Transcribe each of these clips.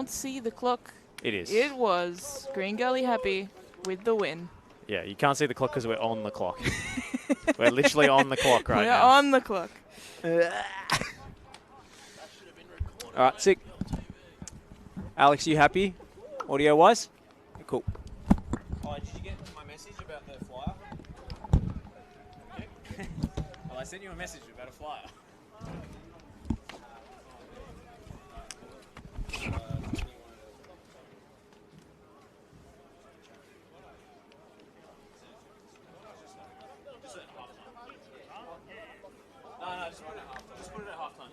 can't see the clock. It is. It was. Green Gully happy with the win. Yeah, you can't see the clock because we're on the clock. We're literally on the clock right now. We're on the clock. All right, sick. Alex, you happy? Audio-wise? Cool. Oh, did you get my message about the flyer? Yeah. Well, I sent you a message about a flyer. No, just put it at half. Just put it at half time.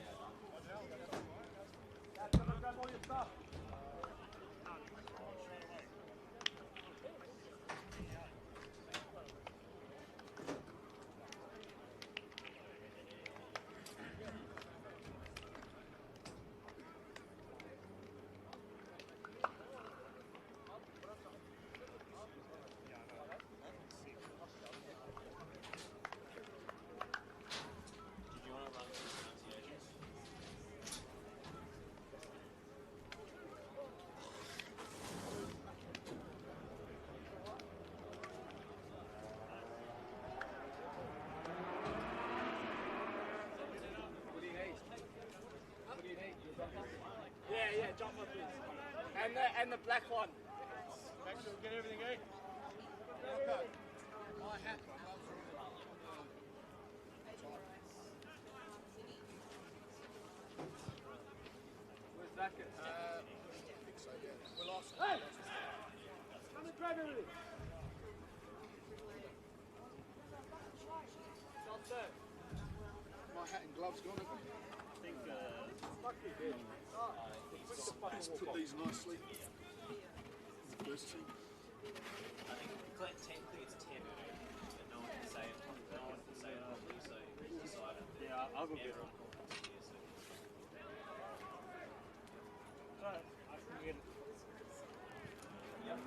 Yeah, jumper please. And the black one. Make sure we get everything, eh? Okay. My hat. Where's that get? I think so, yeah. We lost. Hey! Come and grab everything. My hat and gloves gone, have we? I think, let's put these nicely. The first two. I think technically it's 10, but no one can say it. No one can say it properly, so it's decided. Yeah, I'll go get it. Alright, I can get it. Yep.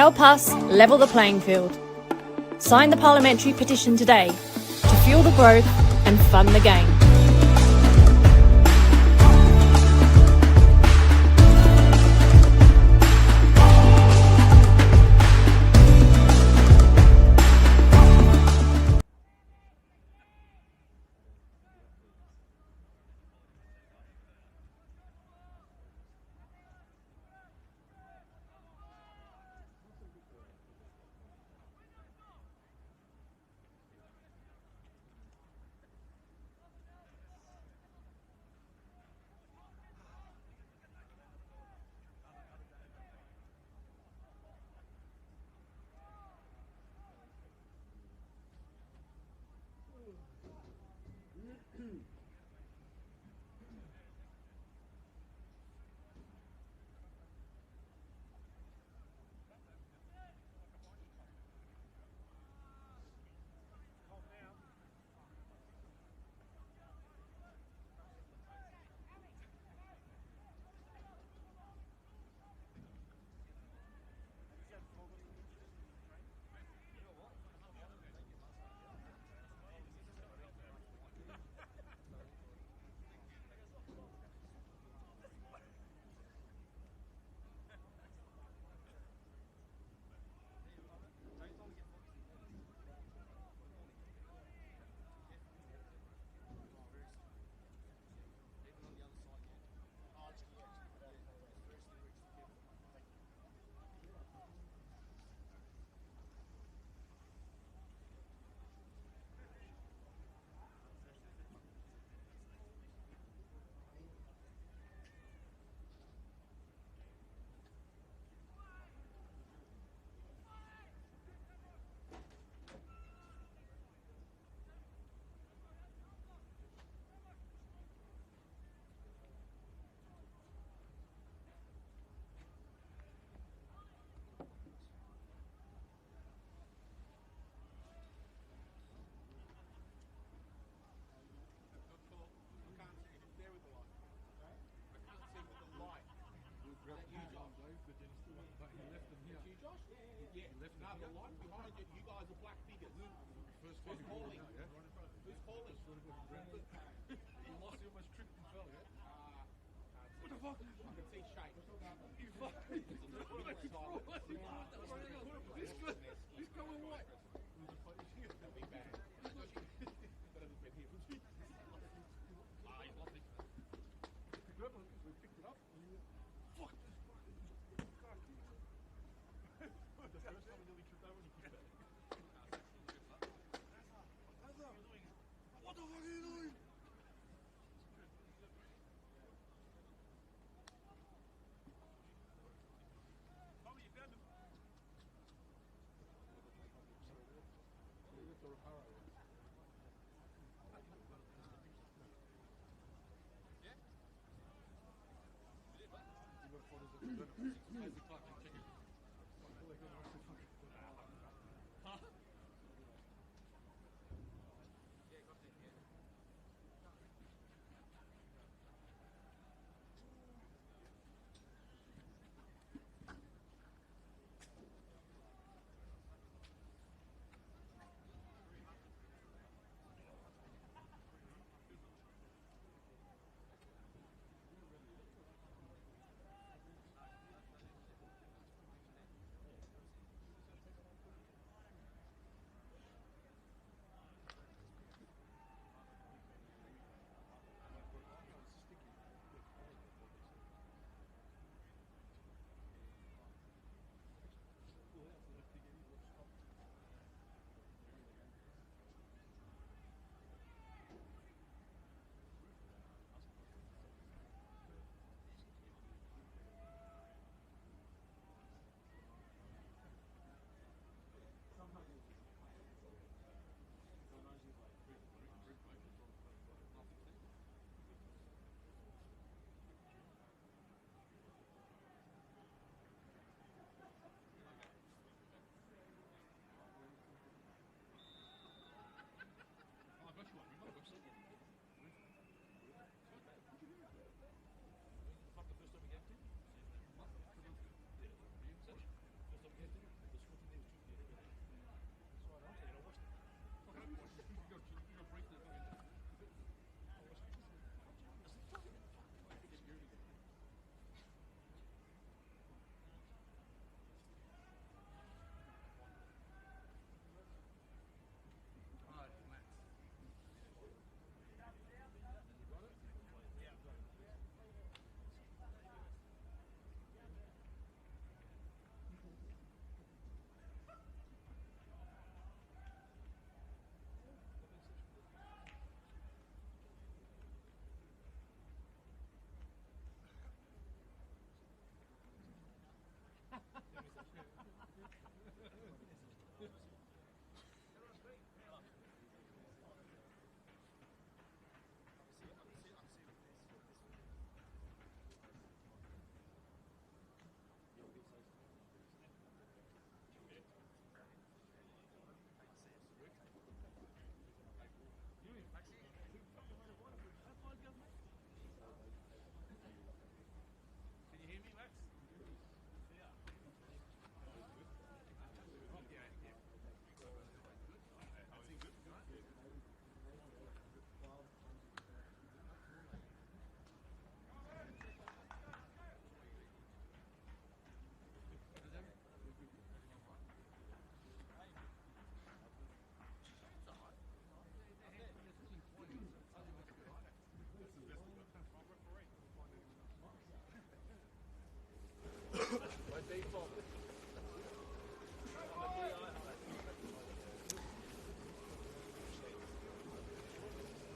Help us level the playing field. Sign the parliamentary petition today to fuel the growth and fund the game.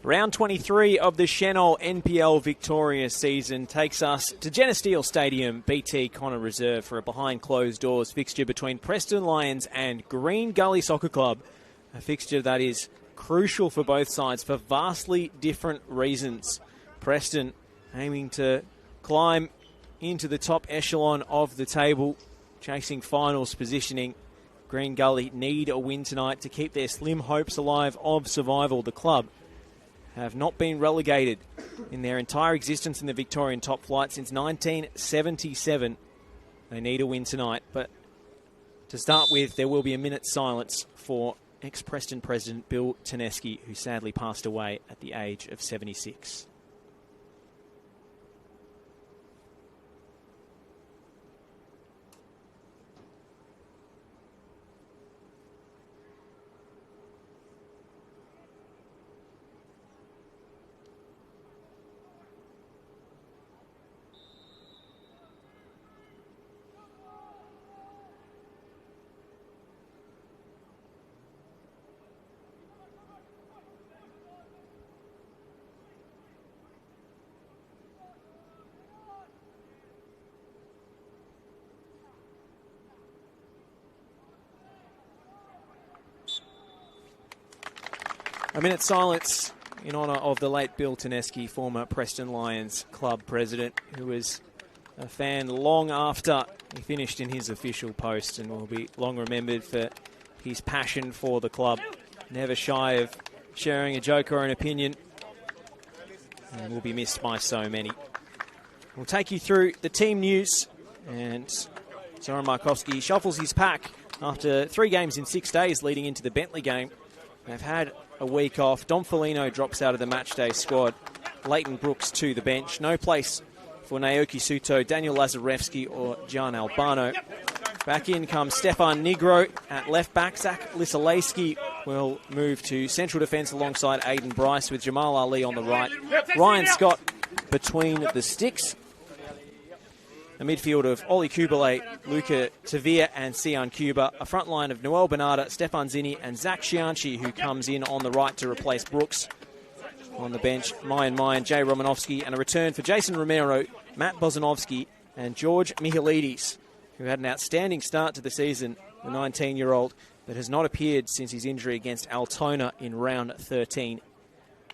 Round 23 of the Senol NPL Victoria season takes us to Genesteel Stadium, BT Connor Reserve, for a behind closed doors fixture between Preston Lions and Green Gully Soccer Club. A fixture that is crucial for both sides for vastly different reasons. Preston aiming to climb into the top echelon of the table, chasing finals positioning. Green Gully need a win tonight to keep their slim hopes alive of survival. The club have not been relegated in their entire existence in the Victorian top flight since 1977. They need a win tonight, but to start with, there will be a minute's silence for ex-Preston president Bill Teneski, who sadly passed away at the age of 76. A minute's silence in honour of the late Bill Teneski, former Preston Lions club president, who was a fan long after he finished in his official post and will be long remembered for his passion for the club. Never shy of sharing a joke or an opinion, and will be missed by so many. We'll take you through the team news, and Zoran Markovski shuffles his pack after 3 games in 6 days leading into the Bentley game. They've had a week off. Dom Felino drops out of the matchday squad. Leighton Brooks to the bench. No place for Naoki Suto, Daniel Lazarevsky or Gian Albano. Back in comes Stefan Nigro at left back. Zach Lisalewski will move to central defence alongside Aidan Bryce with Jamal Ali on the right. Ryan Scott between the sticks. A midfield of Oli Kubale, Luca Tavia and Sian Cuba. A front line of Noel Bernarda, Stefan Zini and Zach Shianchi, who comes in on the right to replace Brooks. On the bench, Mayan Jay Romanovsky, and a return for Jason Romero, Matt Bozanovsky and George Mihalides, who had an outstanding start to the season, the 19-year-old, but has not appeared since his injury against Altona in round 13.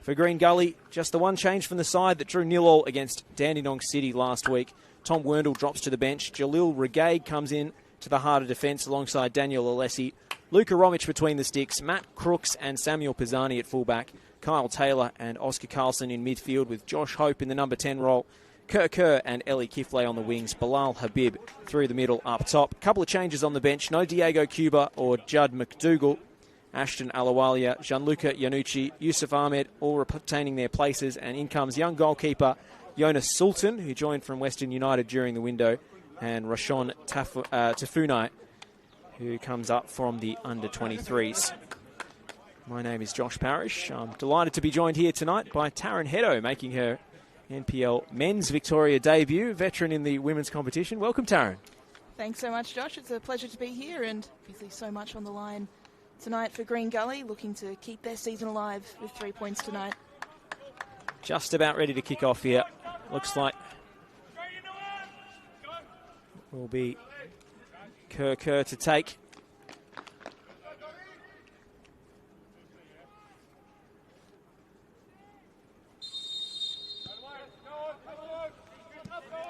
For Green Gully, just the one change from the side that drew 0-0 against Dandenong City last week. Tom Werndl drops to the bench. Jalil Regade comes in to the heart of defence alongside Daniel Alessi. Luka Romic between the sticks. Matt Crooks and Samuel Pisani at fullback. Kyle Taylor and Oscar Carlson in midfield with Josh Hope in the number 10 role. Kerr and Ellie Kifley on the wings. Bilal Habib through the middle up top. Couple of changes on the bench. No Diego Cuba or Judd McDougall. Ashton Alawalia, Gianluca Iannucci, Yusuf Ahmed all retaining their places. And in comes young goalkeeper Jonas Sultan, who joined from Western United during the window, and Rashon Tafunai, who comes up from the under-23s. My name is Josh Parrish. I'm delighted to be joined here tonight by Taryn Hedo, making her NPL Men's Victoria debut, veteran in the women's competition. Welcome, Taryn. Thanks so much, Josh. It's a pleasure to be here, and obviously so much on the line tonight for Green Gully, looking to keep their season alive with 3 points tonight. Just about ready to kick off here. Looks like will be Kerr to take.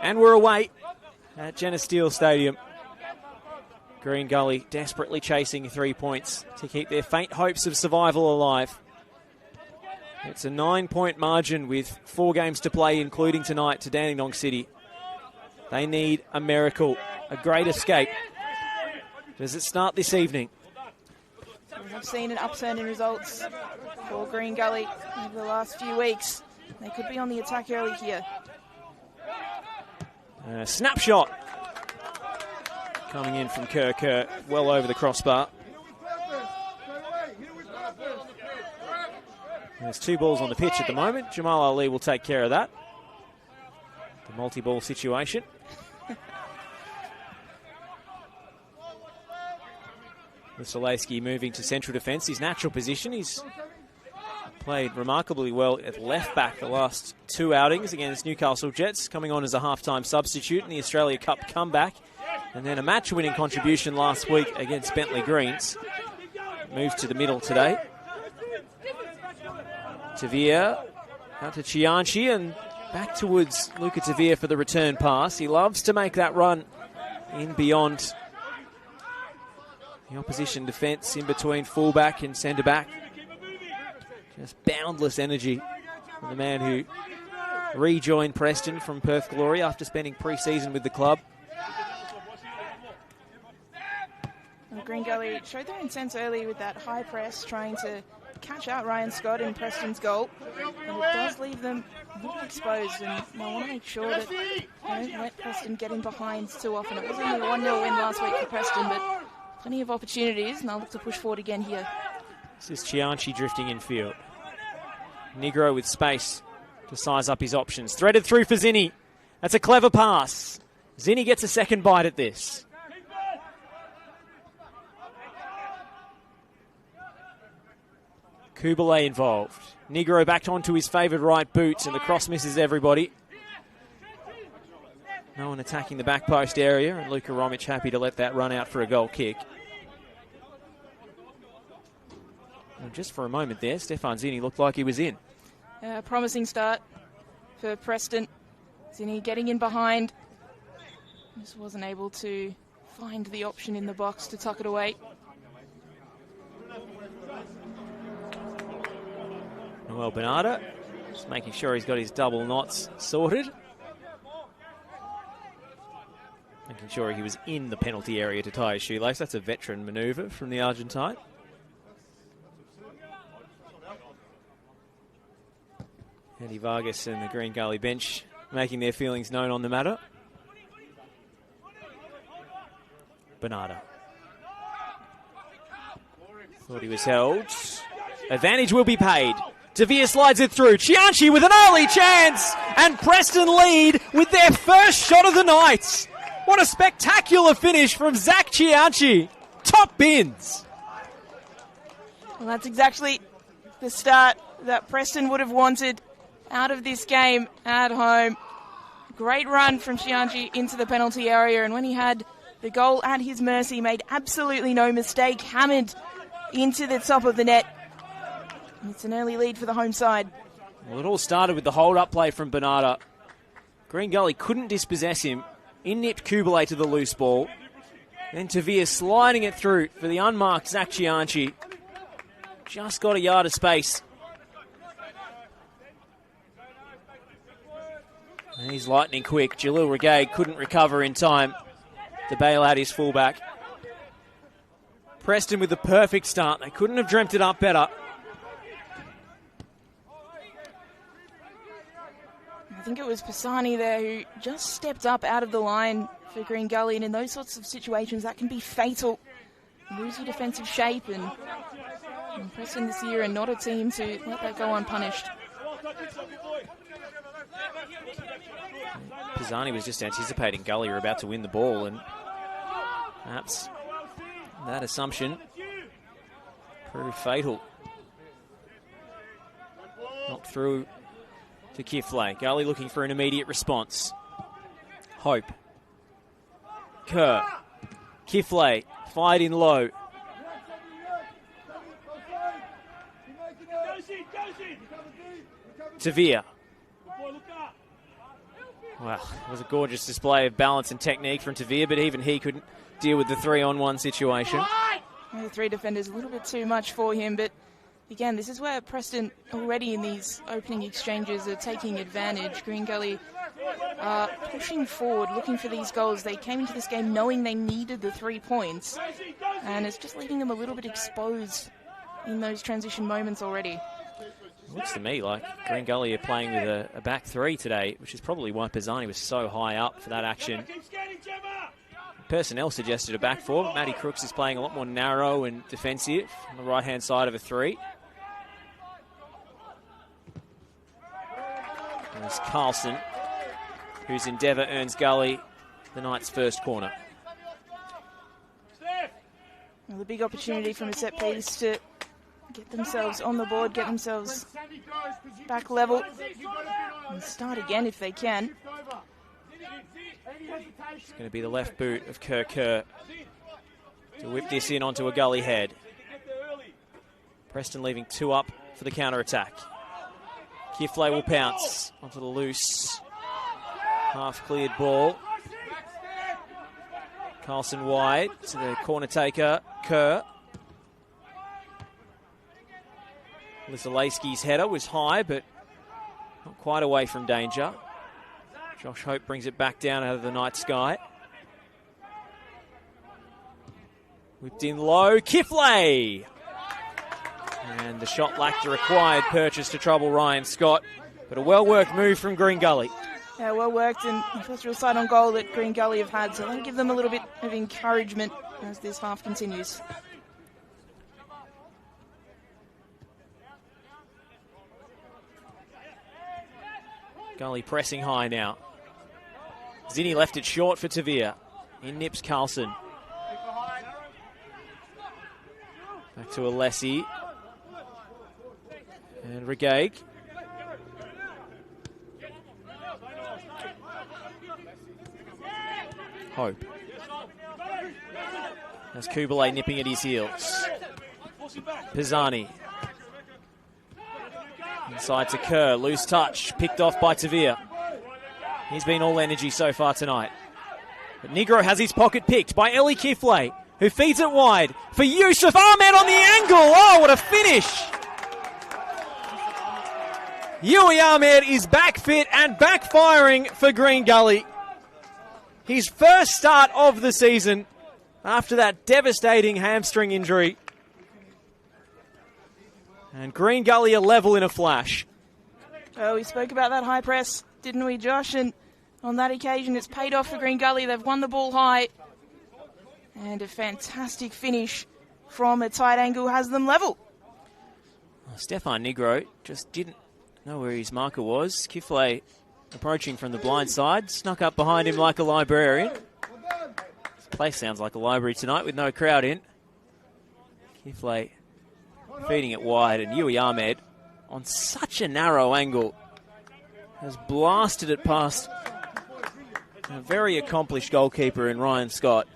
And we're away at Genesteel Stadium. Green Gully desperately chasing 3 points to keep their faint hopes of survival alive. It's a 9-point margin with 4 games to play, including tonight, to Dandenong City. They need a miracle, a great escape. Does it start this evening? We have seen an upturn in results for Green Gully over the last few weeks. They could be on the attack early here. Snapshot coming in from Kerr, well over the crossbar. There's 2 balls on the pitch at the moment. Jamal Ali will take care of that. The multi-ball situation. Lisalewski moving to central defence, his natural position. He's played remarkably well at left back the last 2 outings against Newcastle Jets, coming on as a half-time substitute in the Australia Cup comeback, and then a match-winning contribution last week against Bentley Greens. Moves to the middle today. Tavia out to Chianchi and back towards Luca Tavia for the return pass. He loves to make that run in beyond the opposition defence, in between fullback and centre-back. Just boundless energy from the man who rejoined Preston from Perth Glory after spending pre-season with the club. Well, Green Gully showed their intent early with that high press, trying to catch out Ryan Scott in Preston's goal. And it does leave them a little exposed, and I want to make sure that they don't let Preston get in behind too often. It was only a 1-0 win last week for Preston, but plenty of opportunities, and they'll look to push forward again here. This is Chianchi drifting in field. Negro with space to size up his options. Threaded through for Zinni. That's a clever pass. Zinni gets a second bite at this. Kubalay involved. Negro backed onto his favoured right boot, and the cross misses everybody. No one attacking the back post area, and Luka Romic happy to let that run out for a goal kick. And just for a moment there, Stefan Zinni looked like he was in. Promising start for Preston. Zinni getting in behind. Just wasn't able to find the option in the box to tuck it away. Noel Bernardo just making sure he's got his double knots sorted. Making sure he was in the penalty area to tie his shoelace. That's a veteran manoeuvre from the Argentine. Eddie Vargas and the Green Gully bench making their feelings known on the matter. Bernardo. Thought he was held. Advantage will be paid. Tavia slides it through. Chianchi with an early chance. And Preston lead with their first shot of the night. What a spectacular finish from Zach Chianchi. Top bins. Well, that's exactly the start that Preston would have wanted out of this game at home. Great run from Chianchi into the penalty area, and when he had the goal at his mercy, made absolutely no mistake, hammered into the top of the net. It's an early lead for the home side. Well, it all started with the hold-up play from Bernardo. Green Gully couldn't dispossess him. In-nipped Kubalay to the loose ball. Then Tavia sliding it through for the unmarked Zach Chianchi. Just got a yard of space. And he's lightning quick. Jalil Regay couldn't recover in time to bail out his fullback. Preston with the perfect start. They couldn't have dreamt it up better. I think it was Pisani there who just stepped up out of the line for Green Gully, and in those sorts of situations that can be fatal. Lose your defensive shape, and Preston this year are not a team to let that go unpunished. Pisani was just anticipating Gully were about to win the ball, and perhaps that assumption proved fatal. Knocked through to Kiflay. Gully looking for an immediate response. Hope. Kerr. Kiflay fired in low. Tavia. Well, it was a gorgeous display of balance and technique from Tavia, but even he couldn't deal with the 3-on-1 situation. The three defenders a little bit too much for him, but again, this is where Preston already in these opening exchanges are taking advantage. Green Gully are pushing forward, looking for these goals. They came into this game knowing they needed the 3 points, and it's just leaving them a little bit exposed in those transition moments already. It looks to me like Green Gully are playing with a back three today, which is probably why Pisani was so high up for that action. Personnel suggested a back four, but Matty Crooks is playing a lot more narrow and defensive on the right-hand side of a three. There's Carlson, whose endeavour earns Gully the night's first corner. Well, the big opportunity from a set piece to get themselves on the board, get themselves back level, and start again if they can. It's going to be the left boot of Kerr to whip this in onto a Gully head. Preston leaving 2 up for the counter-attack. Kiflay will pounce onto the loose, half-cleared ball. Carlson wide to the corner taker, Kerr. Lisolaski's header was high, but not quite away from danger. Josh Hope brings it back down out of the night sky. Whipped in low, Kiflay! And the shot lacked the required purchase to trouble Ryan Scott, but a well-worked move from Green Gully. Yeah, well worked, and the first real sight on goal that Green Gully have had, so that'll give them a little bit of encouragement as this half continues. Gully pressing high now. Zinni left it short for Tavia. In nips Carlson. Back to Alessi. And Regaig. Hope. That's Kubalay nipping at his heels. Pisani. Inside to Kerr, loose touch, picked off by Tavia. He's been all energy so far tonight. But Negro has his pocket picked by Ellie Kiflay, who feeds it wide for Yusuf Ahmed on the angle. Oh, what a finish! Yui Ahmed is back fit and backfiring for Green Gully. His first start of the season after that devastating hamstring injury. And Green Gully are level in a flash. Oh, we spoke about that high press, didn't we, Josh? And on that occasion, it's paid off for Green Gully. They've won the ball high. And a fantastic finish from a tight angle has them level. Well, Stefan Negro just didn't know where his marker was. Kiflay approaching from the blind side, snuck up behind him like a librarian. This place sounds like a library tonight with no crowd in. Kiflay feeding it wide, and Yui Ahmed on such a narrow angle has blasted it past a very accomplished goalkeeper in Ryan Scott.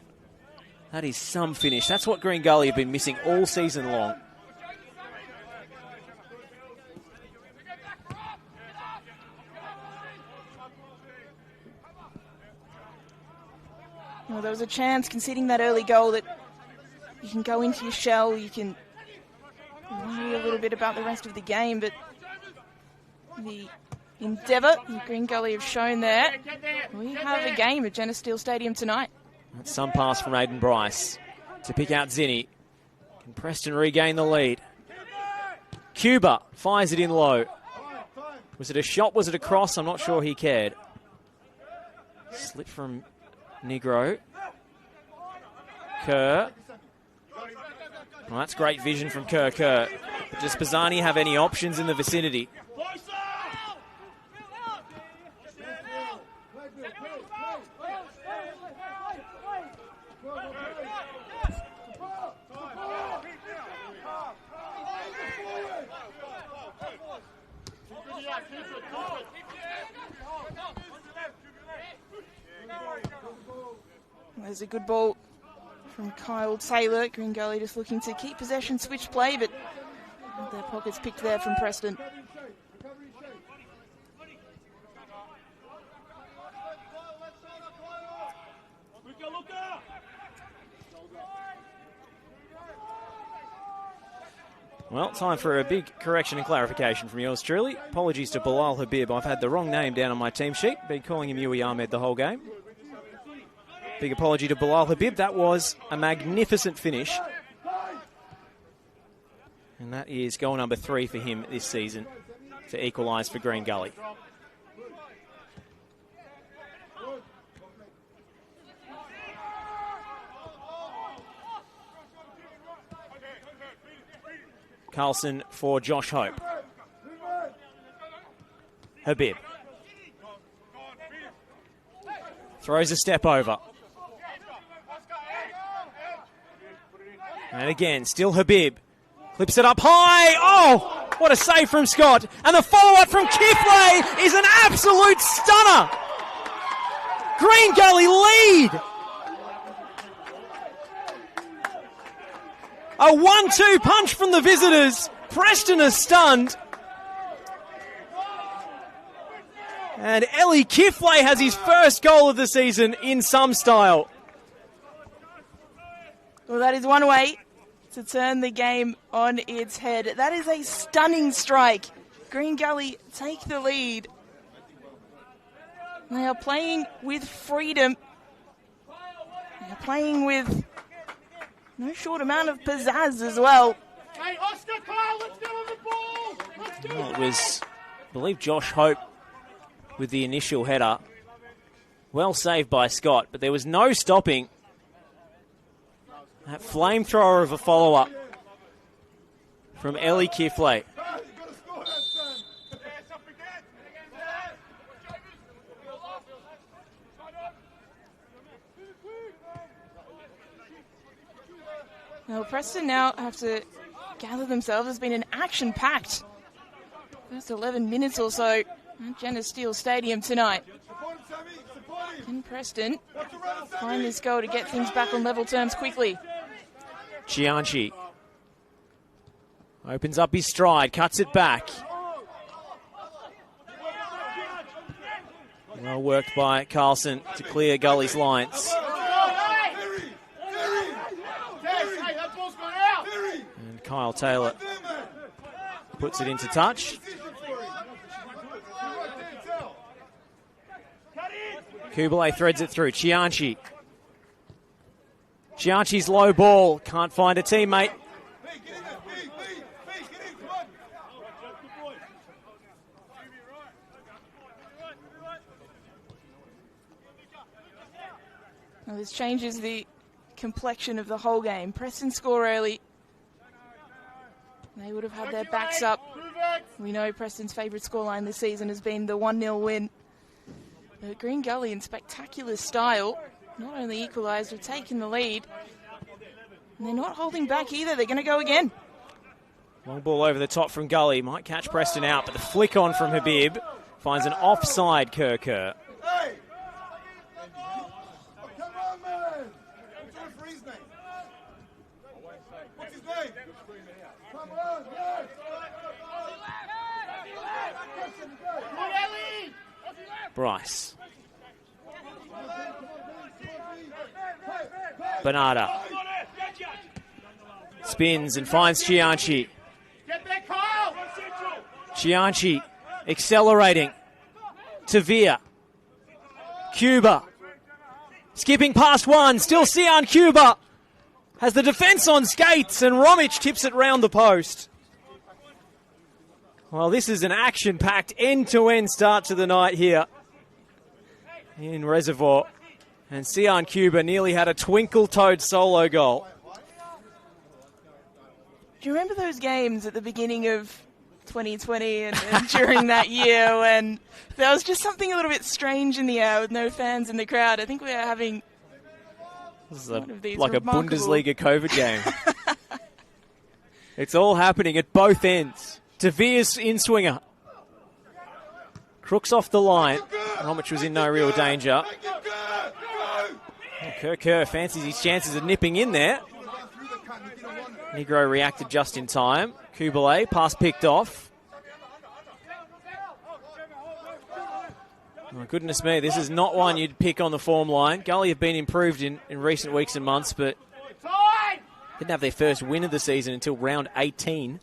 That is some finish. That's what Green Gully have been missing all season long. Well, there was a chance conceding that early goal that you can go into your shell, you can worry a little bit about the rest of the game, but the endeavour that Green Gully have shown there, we have a game at Jenna Steele Stadium tonight. That's some pass from Aiden Bryce to pick out Zinni. Can Preston regain the lead? Cuba fires it in low. Was it a shot? Was it a cross? I'm not sure he cared. Slip from Negro. Kerr. Well, that's great vision from Kerr. But does Pisani have any options in the vicinity? There's a good ball from Kyle Taylor. Green Gully just looking to keep possession, switch play, but their pockets picked there from Preston. Well, time for a big correction and clarification from yours truly. Apologies to Bilal Habib. I've had the wrong name down on my team sheet. Been calling him Yui Ahmed the whole game. Big apology to Bilal Habib. That was a magnificent finish. And that is goal number 3 for him this season to equalise for Green Gully. Carlson for Josh Hope. Habib. Throws a step over. And again, still Habib. Clips it up high. Oh, what a save from Scott. And the follow-up from Kifley is an absolute stunner. Green Gully lead. A 1-2 punch from the visitors. Preston is stunned. And Ellie Kifley has his first goal of the season in some style. Well, that is one way to turn the game on its head. That is a stunning strike. Green Gully take the lead. They are playing with freedom. They are playing with no short amount of pizzazz as well. Hey, Oscar, Kyle, let's get on the ball! Let's go! Well, it was, I believe, Josh Hope with the initial header. Well saved by Scott, but there was no stopping that flamethrower of a follow-up from Ellie Kifley. Well, Preston now have to gather themselves. It's been an action-packed first 11 minutes or so at Jenna Steele Stadium tonight. Can Preston find this goal to get things back on level terms quickly? Chianchi opens up his stride, cuts it back. Well worked by Carlson to clear Gully's lines. And Kyle Taylor puts it into touch. Kubalay threads it through. Chianchi. Chianchi's low ball. Can't find a teammate. Well, this changes the complexion of the whole game. Preston score early. They would have had their backs up. We know Preston's favourite scoreline this season has been the 1-0 win. But Green Gully, in spectacular style, not only equalised, but taken the lead. And they're not holding back either. They're going to go again. Long ball over the top from Gully. Might catch Preston out, but the flick on from Habib finds an offside Kerr. Hey! Oh, come on, man! What's the referee's name? What's his name? Come on, yes! Bryce. Bernarda. Spins and finds Chianchi. Chianchi accelerating. Tavia. Cuba. Skipping past one. Still Sian Cuba. Has the defence on skates and Romic tips it round the post. Well, this is an action-packed end-to-end start to the night here in Reservoir. And Sian Cuba nearly had a twinkle-toed solo goal. Do you remember those games at the beginning of 2020 and during that year when there was just something a little bit strange in the air with no fans in the crowd? I think we are having This is like a Bundesliga COVID game. It's all happening at both ends. Tavia's in-swinger. Crooks off the line. Romic was in no real danger. Kerr fancies his chances of nipping in there. Negro reacted just in time. Kubalay, pass picked off. Oh, goodness me, this is not one you'd pick on the form line. Gully have been improved in recent weeks and months, but didn't have their first win of the season until round 18.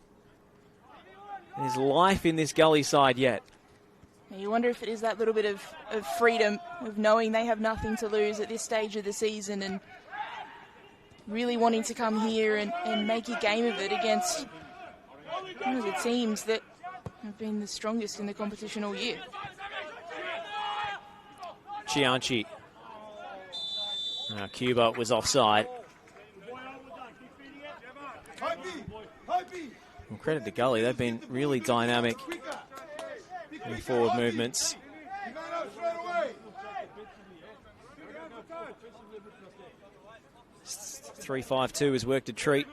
There's life in this Gully side yet. You wonder if it is that little bit of freedom of knowing they have nothing to lose at this stage of the season and really wanting to come here and make a game of it against one of the teams that have been the strongest in the competition all year. Chianchi. Cuba was offside. Well, credit to Gully, they've been really dynamic in forward movements. 3-5-2 has worked a treat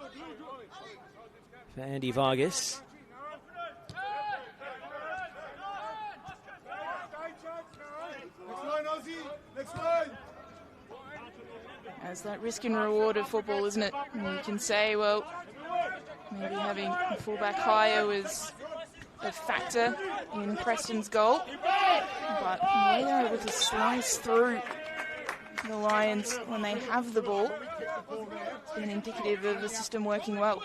for Andy Vargas. As that risk and reward of football, isn't it? And you can say, well, maybe having a fullback higher was a factor in Preston's goal, but the way they're able to slice through the Lions when they have the ball, it's been indicative of the system working well.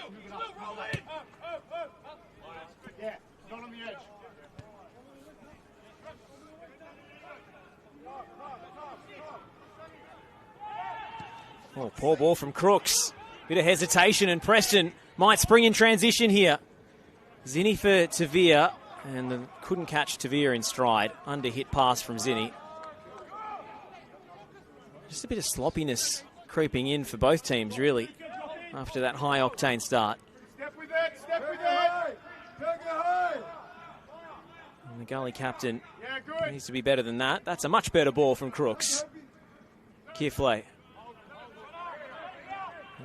Yeah, not on the edge. Oh, poor ball from Crooks. Bit of hesitation, and Preston might spring in transition here. Zinni for Tavia, and couldn't catch Tavia in stride. Under-hit pass from Zinni. Just a bit of sloppiness creeping in for both teams, really, after that high-octane start. Step with it, step with it. And the Gully captain needs to be better than that. That's a much better ball from Crooks. Kifley.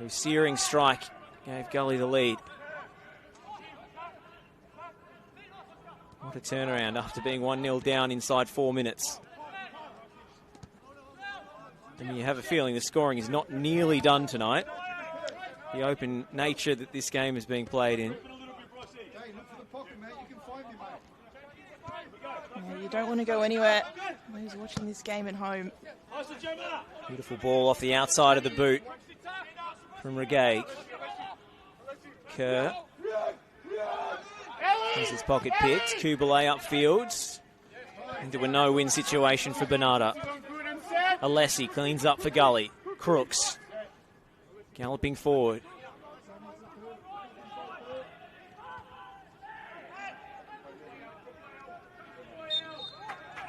A searing strike gave Gully the lead. What a turnaround after being 1-0 down inside 4 minutes. And you have a feeling the scoring is not nearly done tonight. The open nature that this game is being played in. Yeah, you don't want to go anywhere. Who's watching this game at home? Beautiful ball off the outside of the boot from Regay. Kerr. There's his pocket picked. Kubalay upfield. Into a no-win situation for Bernardo. Alessi cleans up for Gully. Crooks. Galloping forward.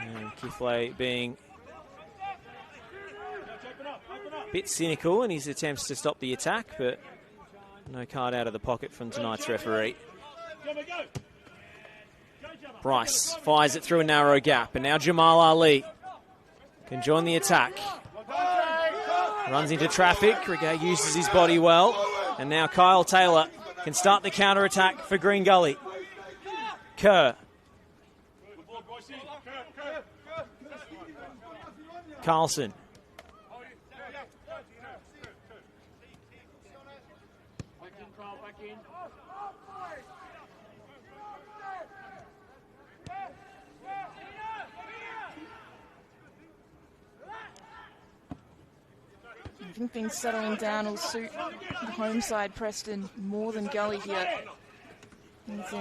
And Kifley being a bit cynical in his attempts to stop the attack, but no card out of the pocket from tonight's referee. Bryce fires it through a narrow gap, and now Jamal Ali can join the attack. Runs into traffic. Regay uses his body well, and now Kyle Taylor can start the counter-attack for Green Gully. Kerr. Carlson. I think things settling down will suit the home side, Preston, more than Gully here. It's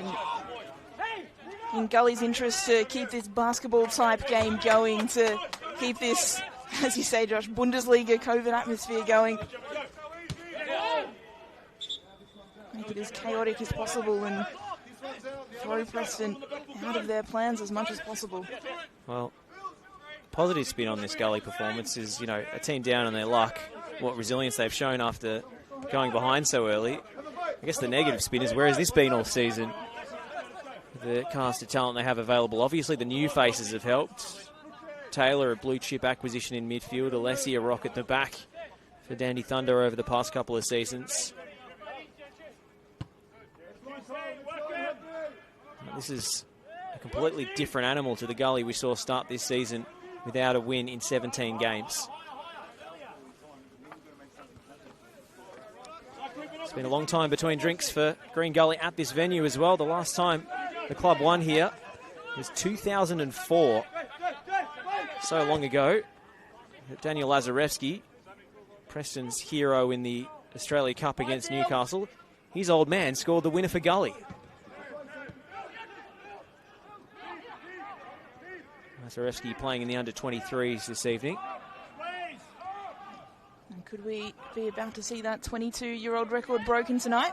in Gully's interest to keep this basketball-type game going, to keep this, as you say, Josh, Bundesliga COVID atmosphere going. Make it as chaotic as possible and throw Preston out of their plans as much as possible. Well, positive spin on this Gully performance is, you know, a team down on their luck. What resilience they've shown after going behind so early. I guess the negative spin is, where has this been all season? The cast of talent they have available. Obviously, the new faces have helped. Taylor, a blue-chip acquisition in midfield. Alessi, a rock at the back for Dandy Thunder over the past couple of seasons. This is a completely different animal to the Gully we saw start this season without a win in 17 games. It's been a long time between drinks for Green Gully at this venue as well. The last time the club won here was 2004. So long ago. Daniel Lazarevsky, Preston's hero in the Australia Cup against Newcastle, his old man scored the winner for Gully. Lazarevsky playing in the under-23s this evening. And could we be about to see that 22-year-old record broken tonight?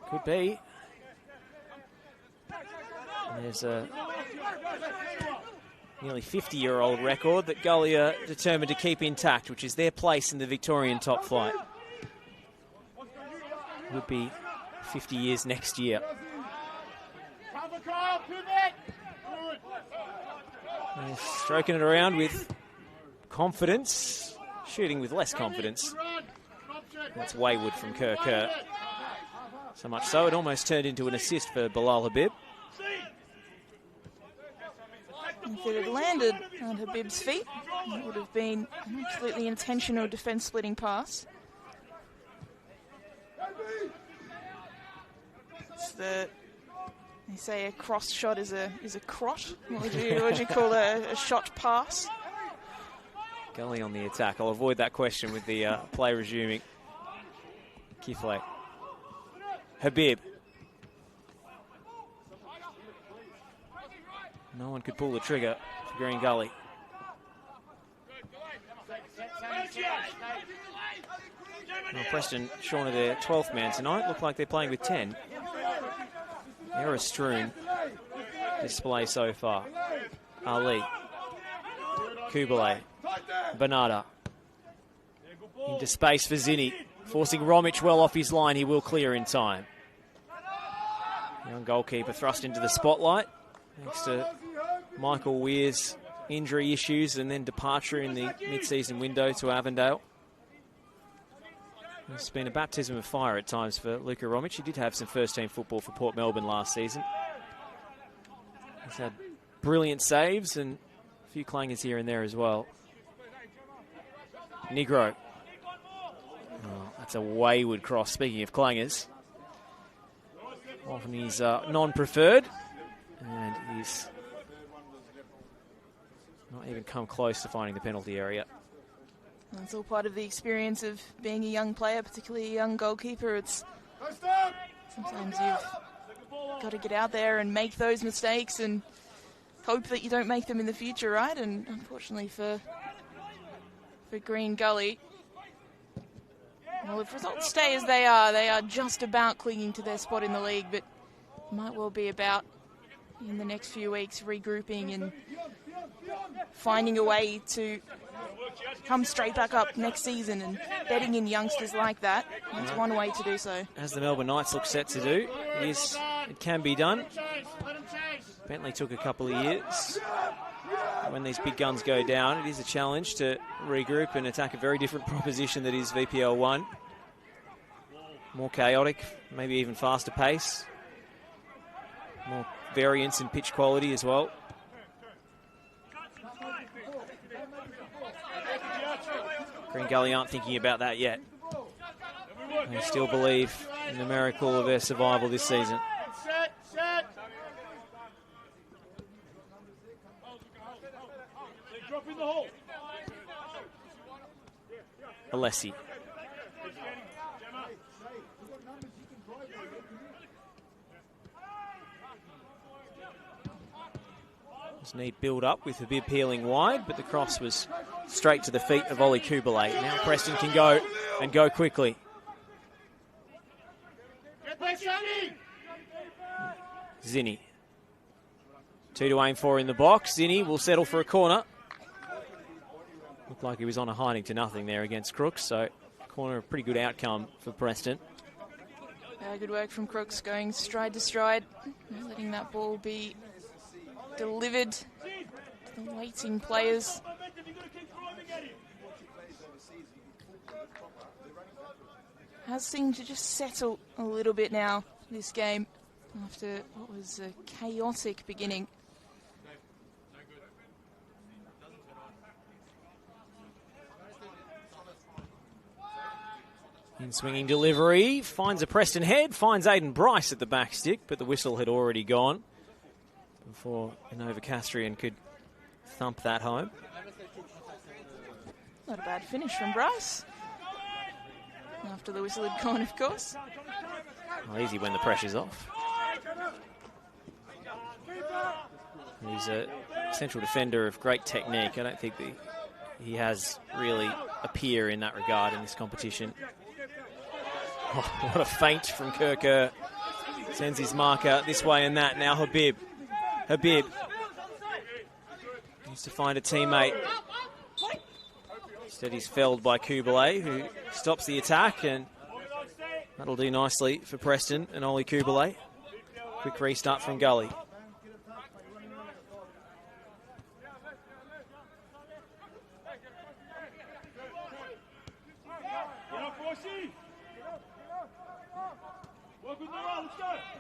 Could be. There's a nearly 50-year-old record that Gully are determined to keep intact, which is their place in the Victorian top flight. Would be 50 years next year. They're stroking it around with confidence, shooting with less confidence. That's wayward from Kerr. So much so, it almost turned into an assist for Bilal Habib. If it had landed on Habib's feet, it would have been an absolutely intentional defence-splitting pass. It's they say a cross shot is a crot. What would you call a shot pass? Gully on the attack. I'll avoid that question with the play resuming. Kifle. Habib. No one could pull the trigger for Green Gully. Well, Preston, shorn of their 12th man tonight, look like they're playing with 10. They're a strewn display so far. Ali. Kubalay. Bernarda. Into space for Zinni. Forcing Romic well off his line. He will clear in time. Young goalkeeper thrust into the spotlight. Thanks to Michael Weir's injury issues and then departure in the mid-season window to Avondale. It's been a baptism of fire at times for Luka Romic. He did have some first-team football for Port Melbourne last season. He's had brilliant saves and a few clangers here and there as well. Negro. Oh, that's a wayward cross, speaking of clangers. Often he's non-preferred. And he's not even come close to finding the penalty area. That's all part of the experience of being a young player, particularly a young goalkeeper. It's sometimes you've got to get out there and make those mistakes and hope that you don't make them in the future, right? And unfortunately for Green Gully, well, if results stay as they are just about clinging to their spot in the league, but might well be about, in the next few weeks, regrouping and finding a way to come straight back up next season, and betting in youngsters like that. That's one way to do so. As the Melbourne Knights look set to do, it can be done. Bentley took a couple of years. When these big guns go down, it is a challenge to regroup and attack a very different proposition that is VPL 1. More chaotic, maybe even faster pace. More variance in pitch quality as well. Green Gully aren't thinking about that yet. They still believe in the miracle of their survival this season. Alessi. Just need build up with Habib peeling wide, but the cross was straight to the feet of Ollie Kubalay. Now Preston can go and go quickly. Zinni. 2 to aim for in the box. Zinni will settle for a corner. Looked like he was on a hiding to nothing there against Crooks, so corner, a pretty good outcome for Preston. Good work from Crooks, going stride to stride, letting that ball be delivered to the waiting players. Has seemed to just settle a little bit now, this game, after what was a chaotic beginning. In swinging delivery, finds a Preston head, finds Aiden Bryce at the back stick, but the whistle had already gone before Novocastrian could thump that home. Not a bad finish from Bryce. After the whistle had gone, of course. Well, easy when the pressure's off. He's a central defender of great technique. I don't think that he has really a peer in that regard in this competition. Oh, what a feint from Kirker. Sends his marker this way and that. Now Habib. Habib needs to find a teammate. Instead he's felled by Kubalay, who stops the attack, and that'll do nicely for Preston and Ollie Kubalay. Quick restart from Gully.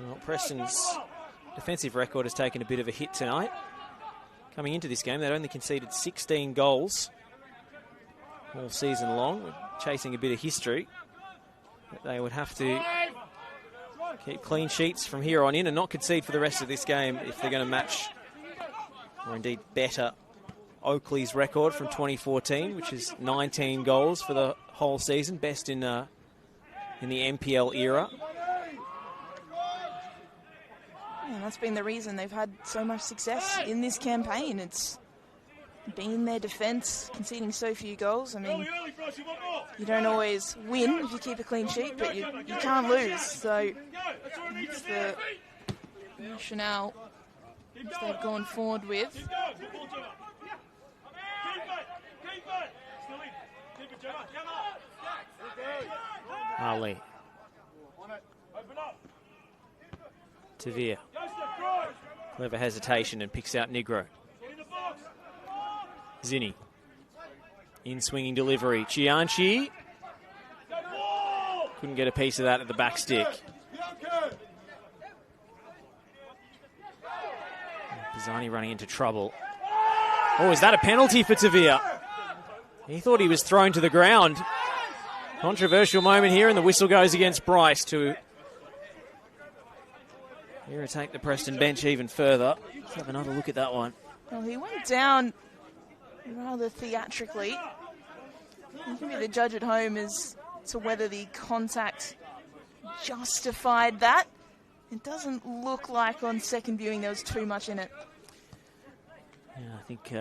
Well, Preston's defensive record has taken a bit of a hit tonight. Coming into this game, they'd only conceded 16 goals all season long, chasing a bit of history. But they would have to keep clean sheets from here on in and not concede for the rest of this game if they're going to match, or indeed better, Oakley's record from 2014, which is 19 goals for the whole season, best in the NPL era. Yeah, that's been the reason they've had so much success in this campaign. It's been their defence, conceding so few goals. I mean, you don't always win if you keep a clean sheet, but you can't lose. So that's the rationale they've gone forward with. Ali. Tavir. Clever hesitation and picks out Negro. Zinni. In swinging delivery. Chianchi. Couldn't get a piece of that at the back stick. Pisani running into trouble. Oh, is that a penalty for Tavir? He thought he was thrown to the ground. Controversial moment here, and the whistle goes against Bryce to irritate the Preston bench even further. Let's have another look at that one. Well, he went down rather theatrically. You can be the judge at home as to whether the contact justified that. It doesn't look like on second viewing there was too much in it. Yeah, I think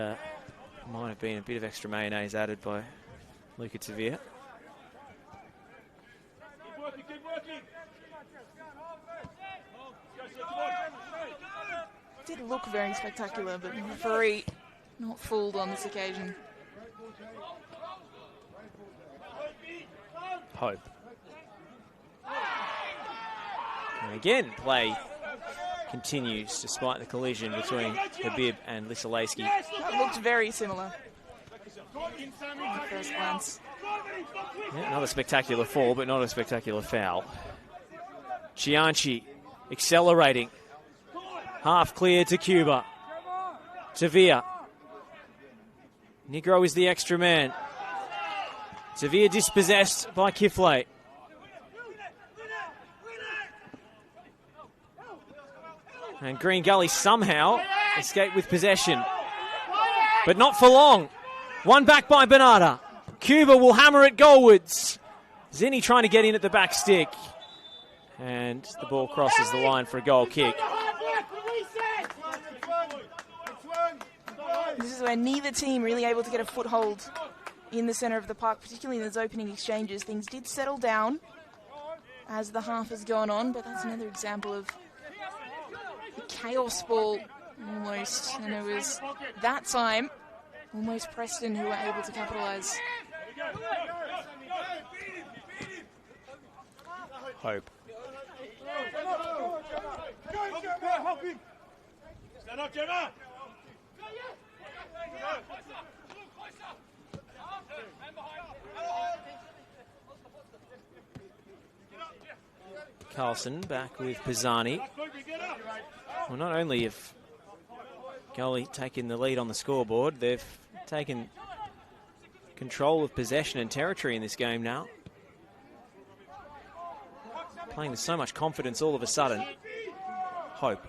might have been a bit of extra mayonnaise added by Luca Tavir. Did look very spectacular, but the referee not fooled on this occasion. Hope. And again, play continues despite the collision between Habib and Lisolaski. That looked very similar at first glance. Yeah, another spectacular fall, but not a spectacular foul. Chianchi accelerating. Half clear to Cuba. Tavir. Negro is the extra man. Tavir dispossessed by Kiflay. And Green Gully somehow escaped with possession. But not for long. One back by Bernarda. Cuba will hammer it goalwards. Zinni trying to get in at the back stick. And the ball crosses the line for a goal kick. This is where neither team really able to get a foothold in the centre of the park, particularly in those opening exchanges. Things did settle down as the half has gone on, but that's another example of the chaos ball almost. And it was that time almost Preston who were able to capitalise. Hope. Stand up, Gemma! Carlson back with Pisani. Well, not only have Gully taken the lead on the scoreboard, they've taken control of possession and territory in this game now. Playing with so much confidence all of a sudden. Hope.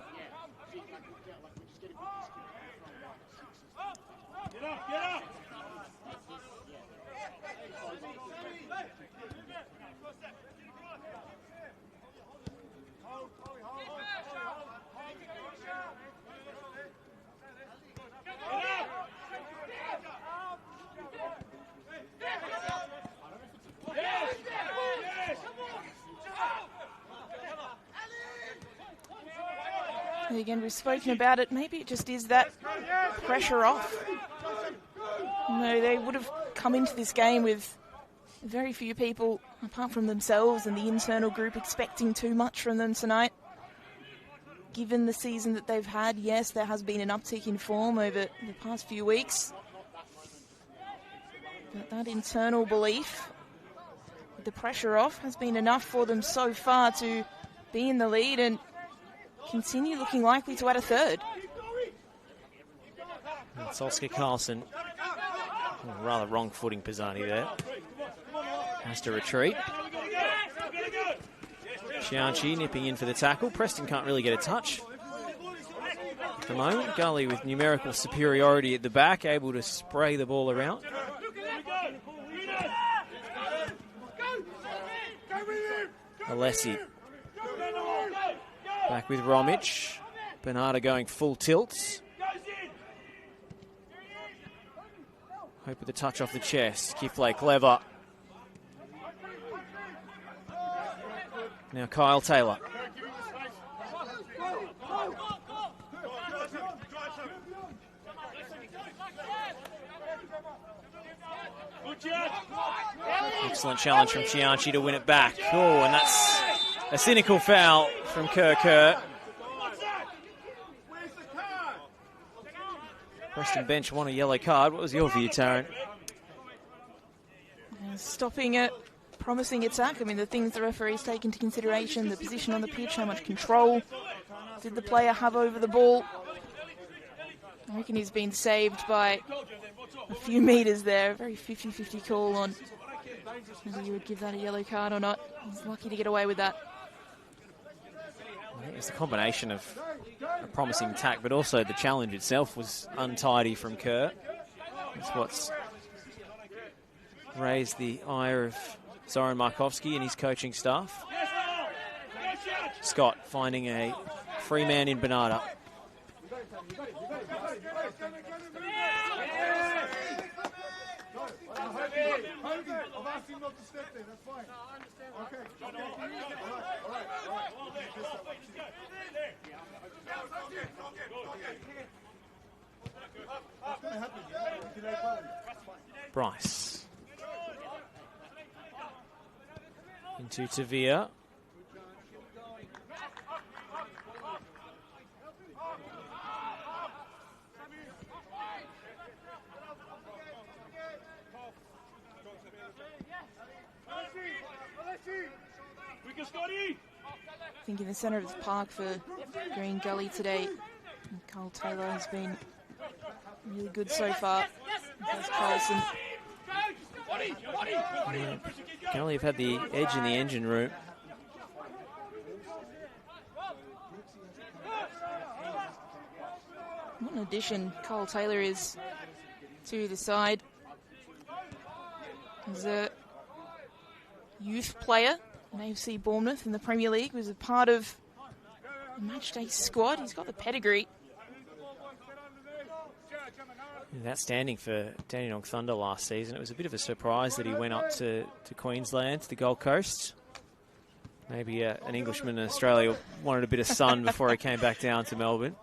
And again, we've spoken about it. Maybe it just is that pressure off. No, they would have come into this game with very few people, apart from themselves and the internal group, expecting too much from them tonight. Given the season that they've had, yes, there has been an uptick in form over the past few weeks. But that internal belief, with the pressure off, has been enough for them so far to be in the lead and continue looking likely to add a third. It's Oscar Carlson. Rather wrong footing Pisani there. Has to retreat. Chianchi nipping in for the tackle. Preston can't really get a touch at the moment. Gully with numerical superiority at the back, able to spray the ball around. Alessi back with Romic. Bernardo going full tilt. Hope with the touch off the chest. Kifley clever. Now Kyle Taylor. Excellent challenge from Chianchi to win it back. Oh, and that's a cynical foul from Kerr. Preston bench won a yellow card. What was your view, Taryn? Stopping it, promising attack. I mean, the things the referees take into consideration, the position on the pitch, how much control did the player have over the ball. I reckon he's been saved by a few metres there. A very 50-50 call on whether you would give that a yellow card or not. He's lucky to get away with that. I think it's a combination of a promising attack, but also the challenge itself was untidy from Kerr. That's what's raised the ire of Zoran Markovski and his coaching staff. Scott finding a free man in Bernardo. I've asked him not to step there, that's fine. Okay. Bryce. Into Tavia. I think in the centre of the park for Green Gully today, Carl Taylor has been really good so far. There's Carlson. Yeah. Gully have had the edge in the engine room. What an addition Carl Taylor is to the side. He's a youth player in AFC Bournemouth in the Premier League, was a part of the matchday squad. He's got the pedigree. Outstanding for Dandenong Thunder last season. It was a bit of a surprise that he went up to Queensland, to the Gold Coast. Maybe an Englishman in Australia wanted a bit of sun before he came back down to Melbourne.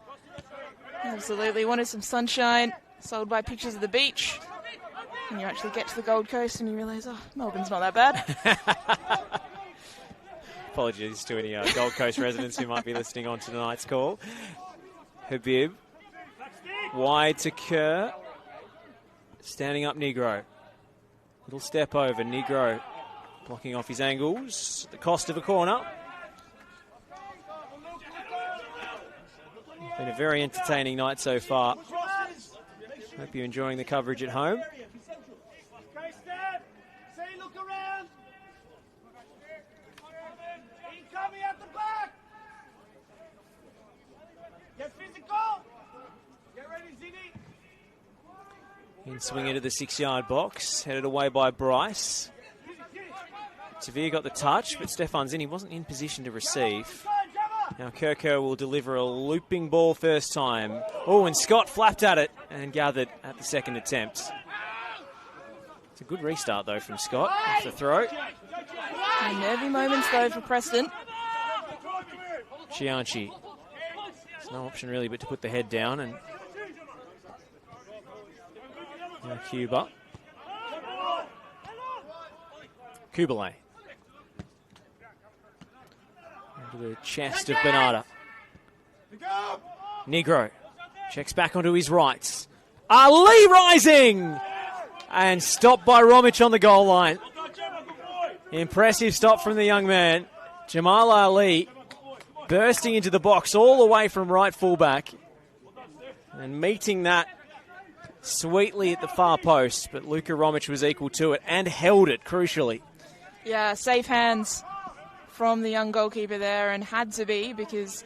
Absolutely, wanted some sunshine, sold by pictures of the beach. And you actually get to the Gold Coast and you realise, oh, Melbourne's not that bad. Apologies to any Gold Coast residents who might be listening on to tonight's call. Habib, wide to Kerr, standing up Negro. Little step over, Negro blocking off his angles at the cost of a corner. Been a very entertaining night so far. Hope you're enjoying the coverage at home. In swing into the 6-yard box, headed away by Bryce. Tavia got the touch, but Stefan's in. He wasn't in position to receive. Now Kerr will deliver a looping ball first time. Oh, and Scott flapped at it and gathered at the second attempt. It's a good restart, though, from Scott off the throw. Nervy moments, though, for Preston. Chianchi. There's no option, really, but to put the head down. And now Cuba. Kubalay. Into the chest of Bernardo. Negro checks back onto his right. Ali rising! And stopped by Romic on the goal line. Impressive stop from the young man. Jamal Ali bursting into the box all the way from right fullback and meeting that sweetly at the far post, but Luka Romic was equal to it and held it, crucially. Yeah, safe hands from the young goalkeeper there, and had to be, because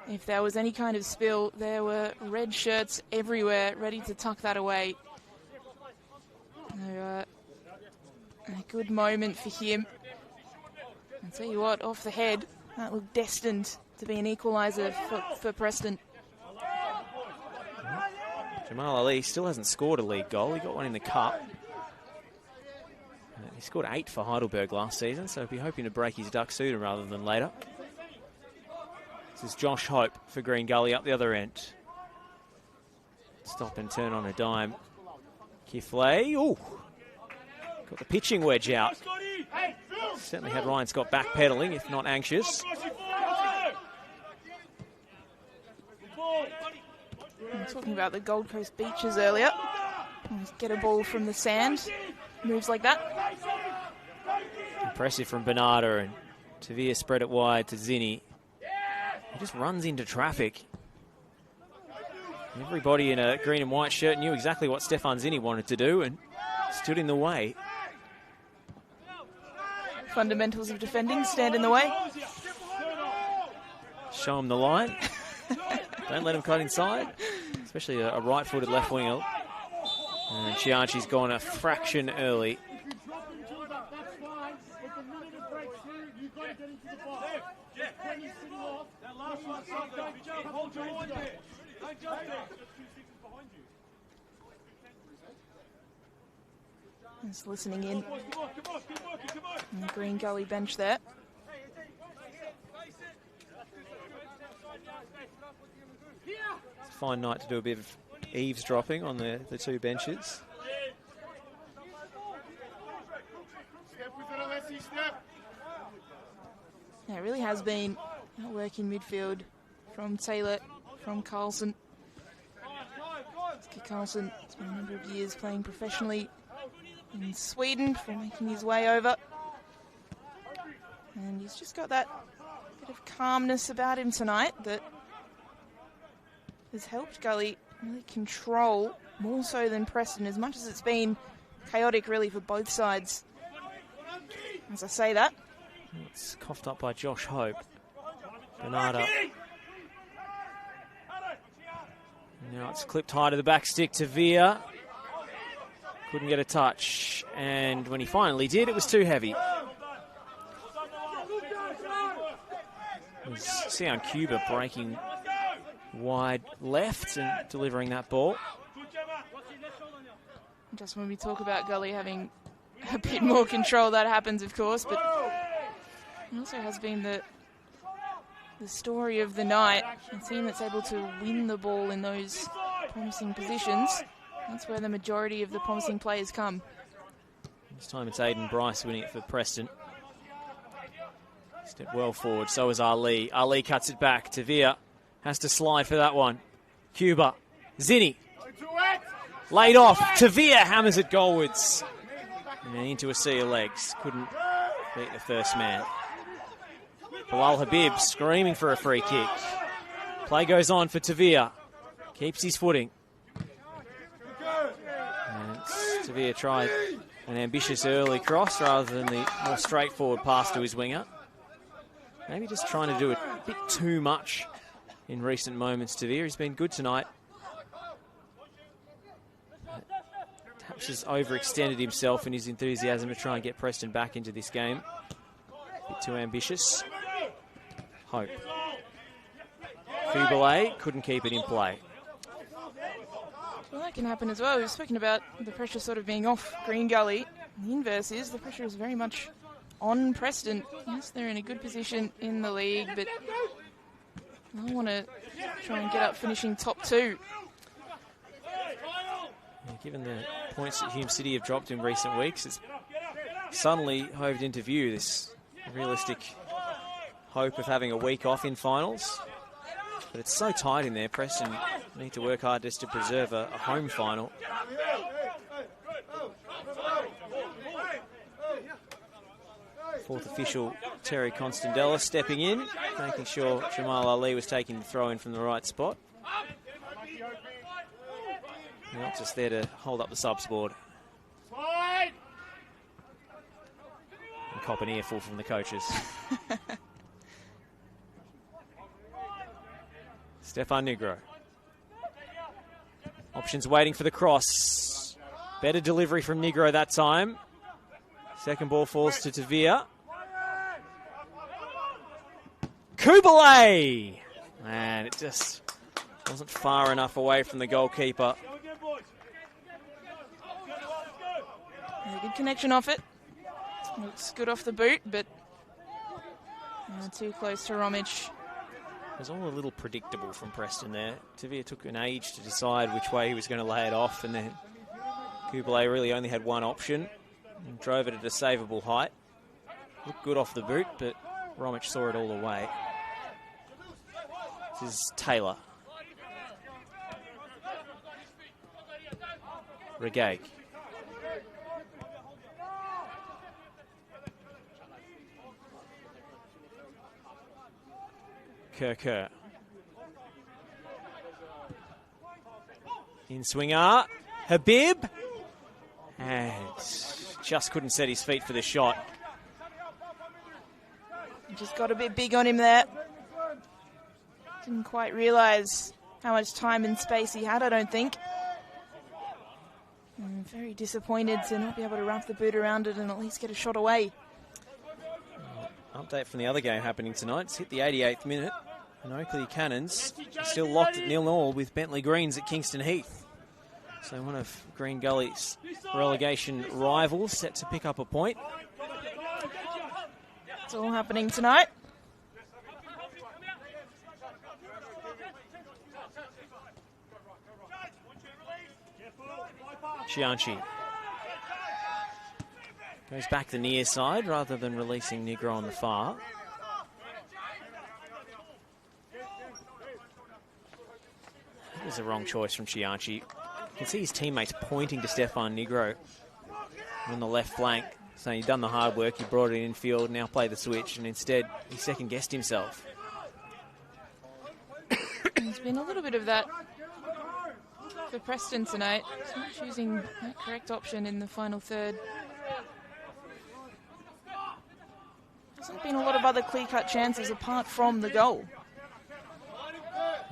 if there was any kind of spill, there were red shirts everywhere ready to tuck that away. So, a good moment for him. I'll tell you what, off the head, that looked destined to be an equaliser for Preston. Jamal Ali still hasn't scored a league goal. He got one in the cup. He scored 8 for Heidelberg last season, so he'll be hoping to break his duck sooner rather than later. This is Josh Hope for Green Gully up the other end. Stop and turn on a dime. Kiflay, ooh, got the pitching wedge out. Certainly had Ryan Scott backpedaling, if not anxious. We were talking about the Gold Coast beaches earlier. Get a ball from the sand, moves like that. Impressive from Bernarda, and Tavia spread it wide to Zinni. He just runs into traffic. Everybody in a green and white shirt knew exactly what Stefan Zinni wanted to do and stood in the way. Fundamentals of defending stand in the way. Show him the line. Don't let him cut inside, especially a right-footed left winger. And Chianchi's gone a fraction early. Just listening in. On the Green Gully bench there. It's a fine night to do a bit of eavesdropping on the two benches. Yeah, it really has been work in midfield from Taylor, from Carlson. Carlson has been a number of years playing professionally in Sweden before making his way over. And he's just got that bit of calmness about him tonight that has helped Gully really control, more so than Preston, as much as it's been chaotic really for both sides. As I say that. It's coughed up by Josh Hope. Bernarda. Now it's clipped high to the back stick to Villa. Couldn't get a touch. And when he finally did, it was too heavy. Sion Cuba breaking wide left and delivering that ball. Just when we talk about Gully having a bit more control, that happens, of course, but it also has been the story of the night. A team that's able to win the ball in those promising positions. That's where the majority of the promising players come. This time it's Aiden Bryce winning it for Preston. Stepped well forward, so is Ali. Ali cuts it back. Tavia has to slide for that one. Cuba. Zinni. Laid off. Tavia hammers it goalwards. And into a sea of legs. Couldn't beat the first man. Bilal Habib screaming for a free kick. Play goes on for Tavia. Keeps his footing. And Tavia tried an ambitious early cross rather than the more straightforward pass to his winger. Maybe just trying to do a bit too much in recent moments. Tavia, he's been good tonight. Perhaps has overextended himself in his enthusiasm to try and get Preston back into this game. A bit too ambitious. Hope. Kubalay couldn't keep it in play. Well, that can happen as well. We've spoken about the pressure sort of being off Green Gully. The inverse is the pressure is very much on Preston. Yes, they're in a good position in the league, but I want to try and get up finishing top two. Yeah, given the points that Hume City have dropped in recent weeks, it's suddenly hoved into view this realistic hope of having a week off in finals. But it's so tight in there. Preston need to work hard just to preserve a home final. Fourth official, Terry Constandella, stepping in, making sure Jamal Ali was taking the throw in from the right spot. Not just there to hold up the subs board. And cop an earful from the coaches. Stefan Negro. Options waiting for the cross. Better delivery from Negro that time. Second ball falls to Tavia. Kubalay! And it just wasn't far enough away from the goalkeeper. Yeah, good connection off it. Looks good off the boot, but too close to Romich. It was all a little predictable from Preston there. Tavia took an age to decide which way he was going to lay it off, and then Kubalay really only had one option and drove it at a savable height. Looked good off the boot, but Romich saw it all the way. This is Taylor. Regag. Kerr. In swinger. Habib. And just couldn't set his feet for the shot. Just got a bit big on him there. Didn't quite realise how much time and space he had, I don't think. Very disappointed to not be able to wrap the boot around it and at least get a shot away. Update from the other game happening tonight. It's hit the 88th minute. And Oakley Cannons are still locked at 0-0 with Bentley Greens at Kingston Heath. So one of Green Gully's relegation rivals set to pick up a point. It's all happening tonight. Chianchi goes back the near side rather than releasing Negro on the far. That was the wrong choice from Chianchi. You can see his teammates pointing to Stefan Negro on the left flank, saying he'd done the hard work, he brought it in field, now play the switch, and instead he second-guessed himself. There's been a little bit of that for Preston tonight. He's not choosing that correct option in the final third. Hasn't been a lot of other clear-cut chances apart from the goal.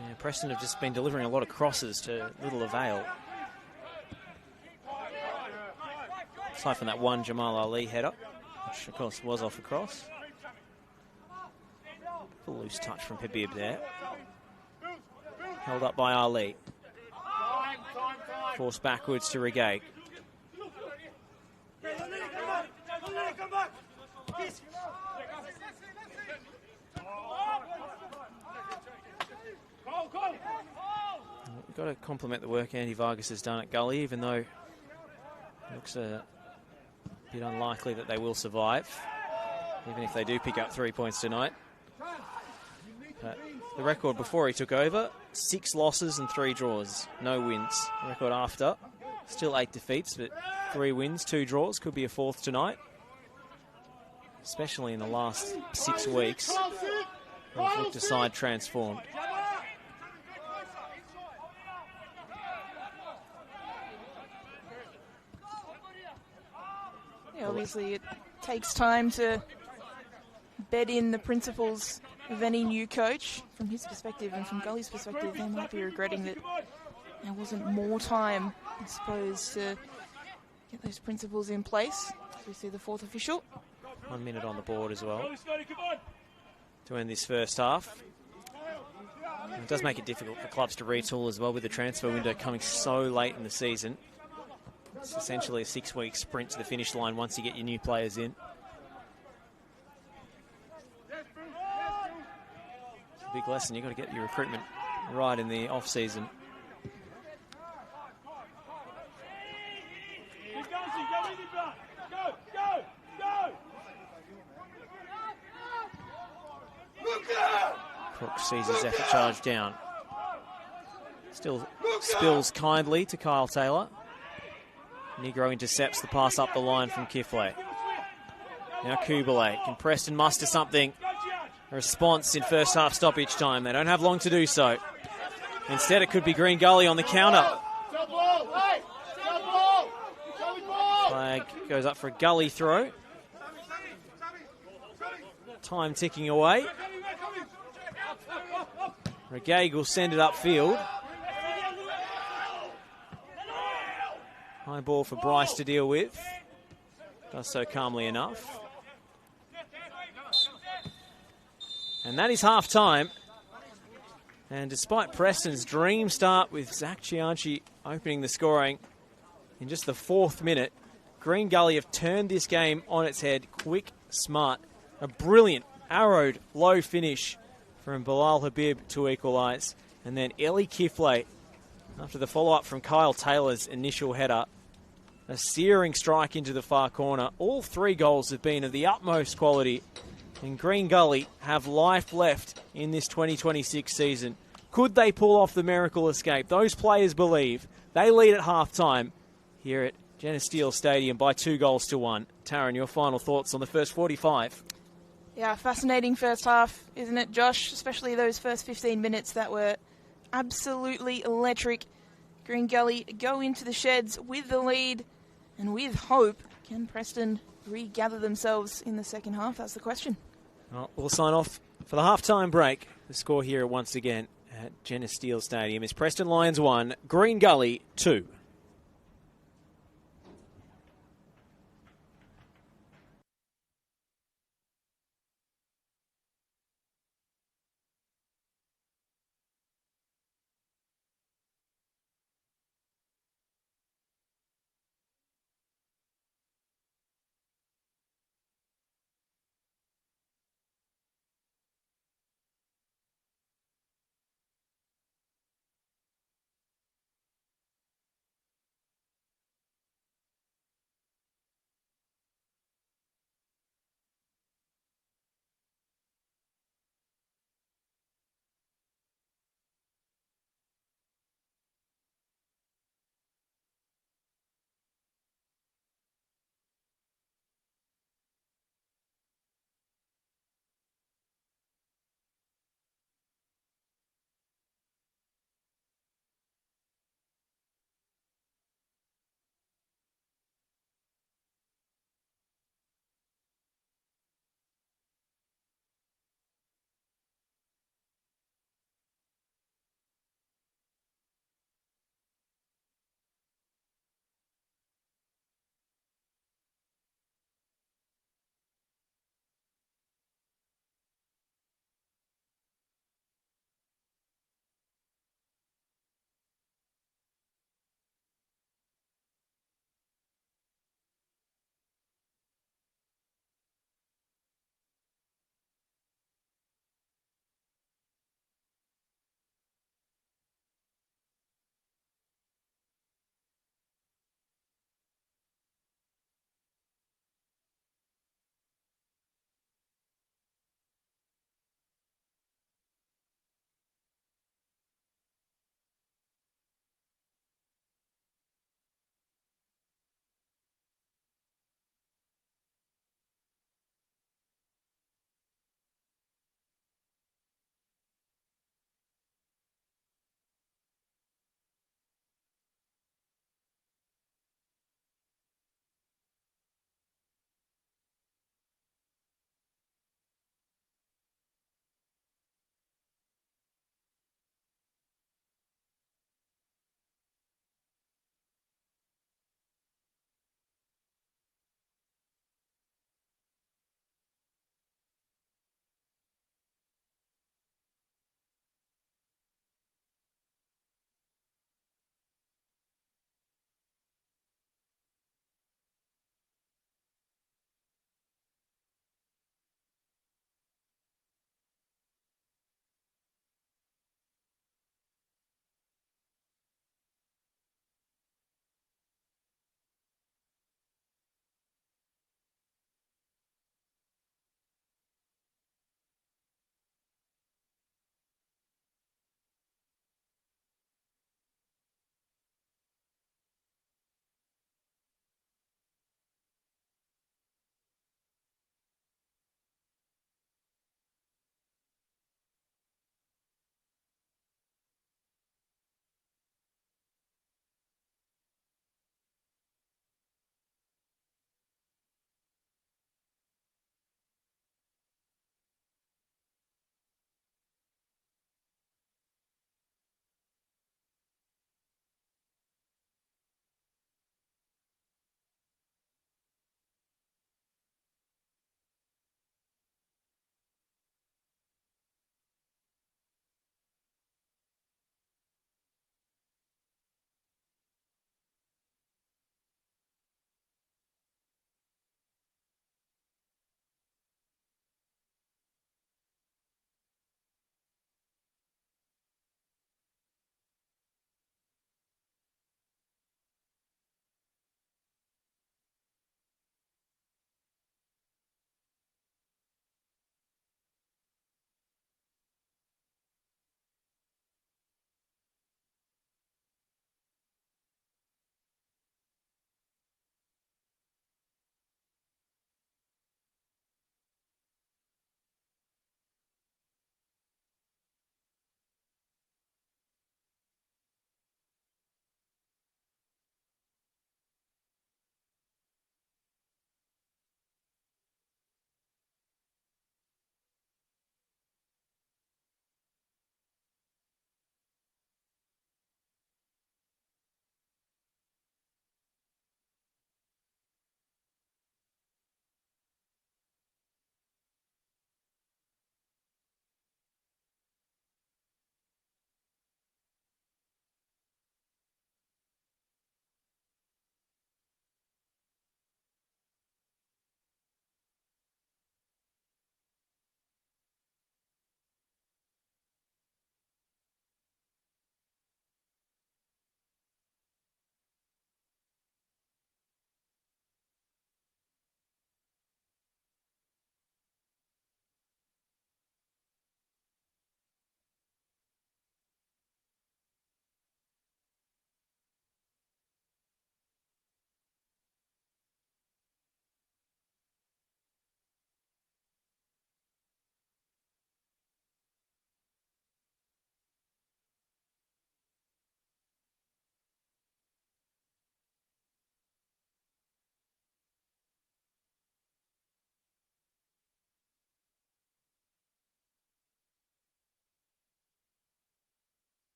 Yeah, Preston have just been delivering a lot of crosses to little avail. Aside from that one Jamal Ali header, which of course was off a cross. A loose touch from Habib there. Held up by Ali. Forced backwards to Regay. We've got to compliment the work Andy Vargas has done at Gully, even though it looks a bit unlikely that they will survive, even if they do pick up 3 points tonight. But the record before he took over, 6 losses and 3 draws, no wins. The record after, still 8 defeats, but 3 wins, 2 draws, could be a 4th tonight. Especially in the last 6 weeks, they've looked a side transformed. Yeah, obviously it takes time to bed in the principles of any new coach. From his perspective and from Gully's perspective, they might be regretting that there wasn't more time, I suppose, to get those principles in place. We see the 4th official. 1 minute on the board as well to end this first half. And it does make it difficult for clubs to retool as well, with the transfer window coming so late in the season. It's essentially a 6-week sprint to the finish line once you get your new players in. It's a big lesson. You've got to get your recruitment right in the off-season. Crook sees his effort charge down. Still spills kindly to Kyle Taylor. Negro intercepts the pass up the line from Kifle. Now Kubalay. Can Preston muster something? A response in first half stoppage time. They don't have long to do so. Instead, it could be Green Gully on the counter. Flag goes up for a Gully throw. Time ticking away. Regag will send it upfield. High ball for Bryce to deal with. Does so calmly enough. And that is half time. And despite Preston's dream start with Zach Cianci opening the scoring in just the 4th minute, Green Gully have turned this game on its head. Quick, smart. A brilliant, arrowed, low finish from Bilal Habib to equalise. And then Ellie Kifley, after the follow-up from Kyle Taylor's initial header, a searing strike into the far corner. All 3 goals have been of the utmost quality. And Green Gully have life left in this 2026 season. Could they pull off the miracle escape? Those players believe. They lead at half-time here at Geneseo Stadium by 2-1. Taryn, your final thoughts on the first 45? Yeah, fascinating first half, isn't it, Josh? Especially those first 15 minutes that were absolutely electric. Green Gully go into the sheds with the lead and with hope. Can Preston regather themselves in the second half? That's the question. Well, we'll sign off for the half-time break. The score here once again at Geneseo Stadium is Preston Lions 1, Green Gully 2.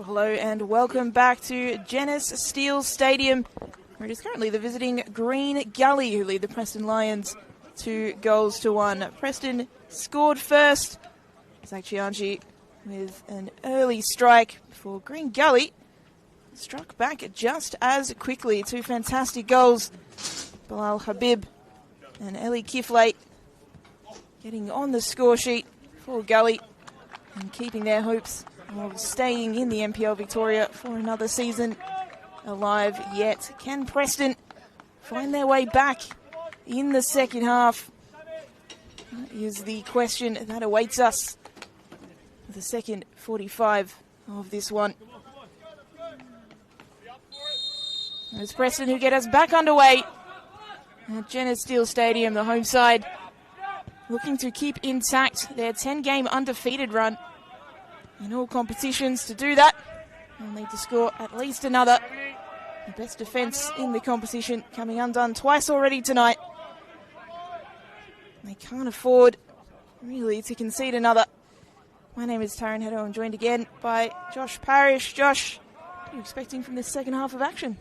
Hello and welcome back to Genis Steel Stadium, where it is currently the visiting Green Gully who lead the Preston Lions 2-1. Preston scored first. Zach Chianchi with an early strike before Green Gully struck back just as quickly. Two fantastic goals. Bilal Habib and Ellie Kiflate getting on the score sheet for Gully and keeping their hopes of staying in the NPL Victoria for another season alive yet. Can Preston find their way back in the second half? That is the question that awaits us. The second 45 of this one. It's Preston who get us back underway at Genis Steel Stadium, the home side, looking to keep intact their 10-game undefeated run in all competitions. To do that, they'll need to score at least another. The best defence in the competition coming undone twice already tonight. They can't afford really to concede another. My name is Taryn Heddo. I'm joined again by Josh Parrish. Josh, what are you expecting from this second half of action?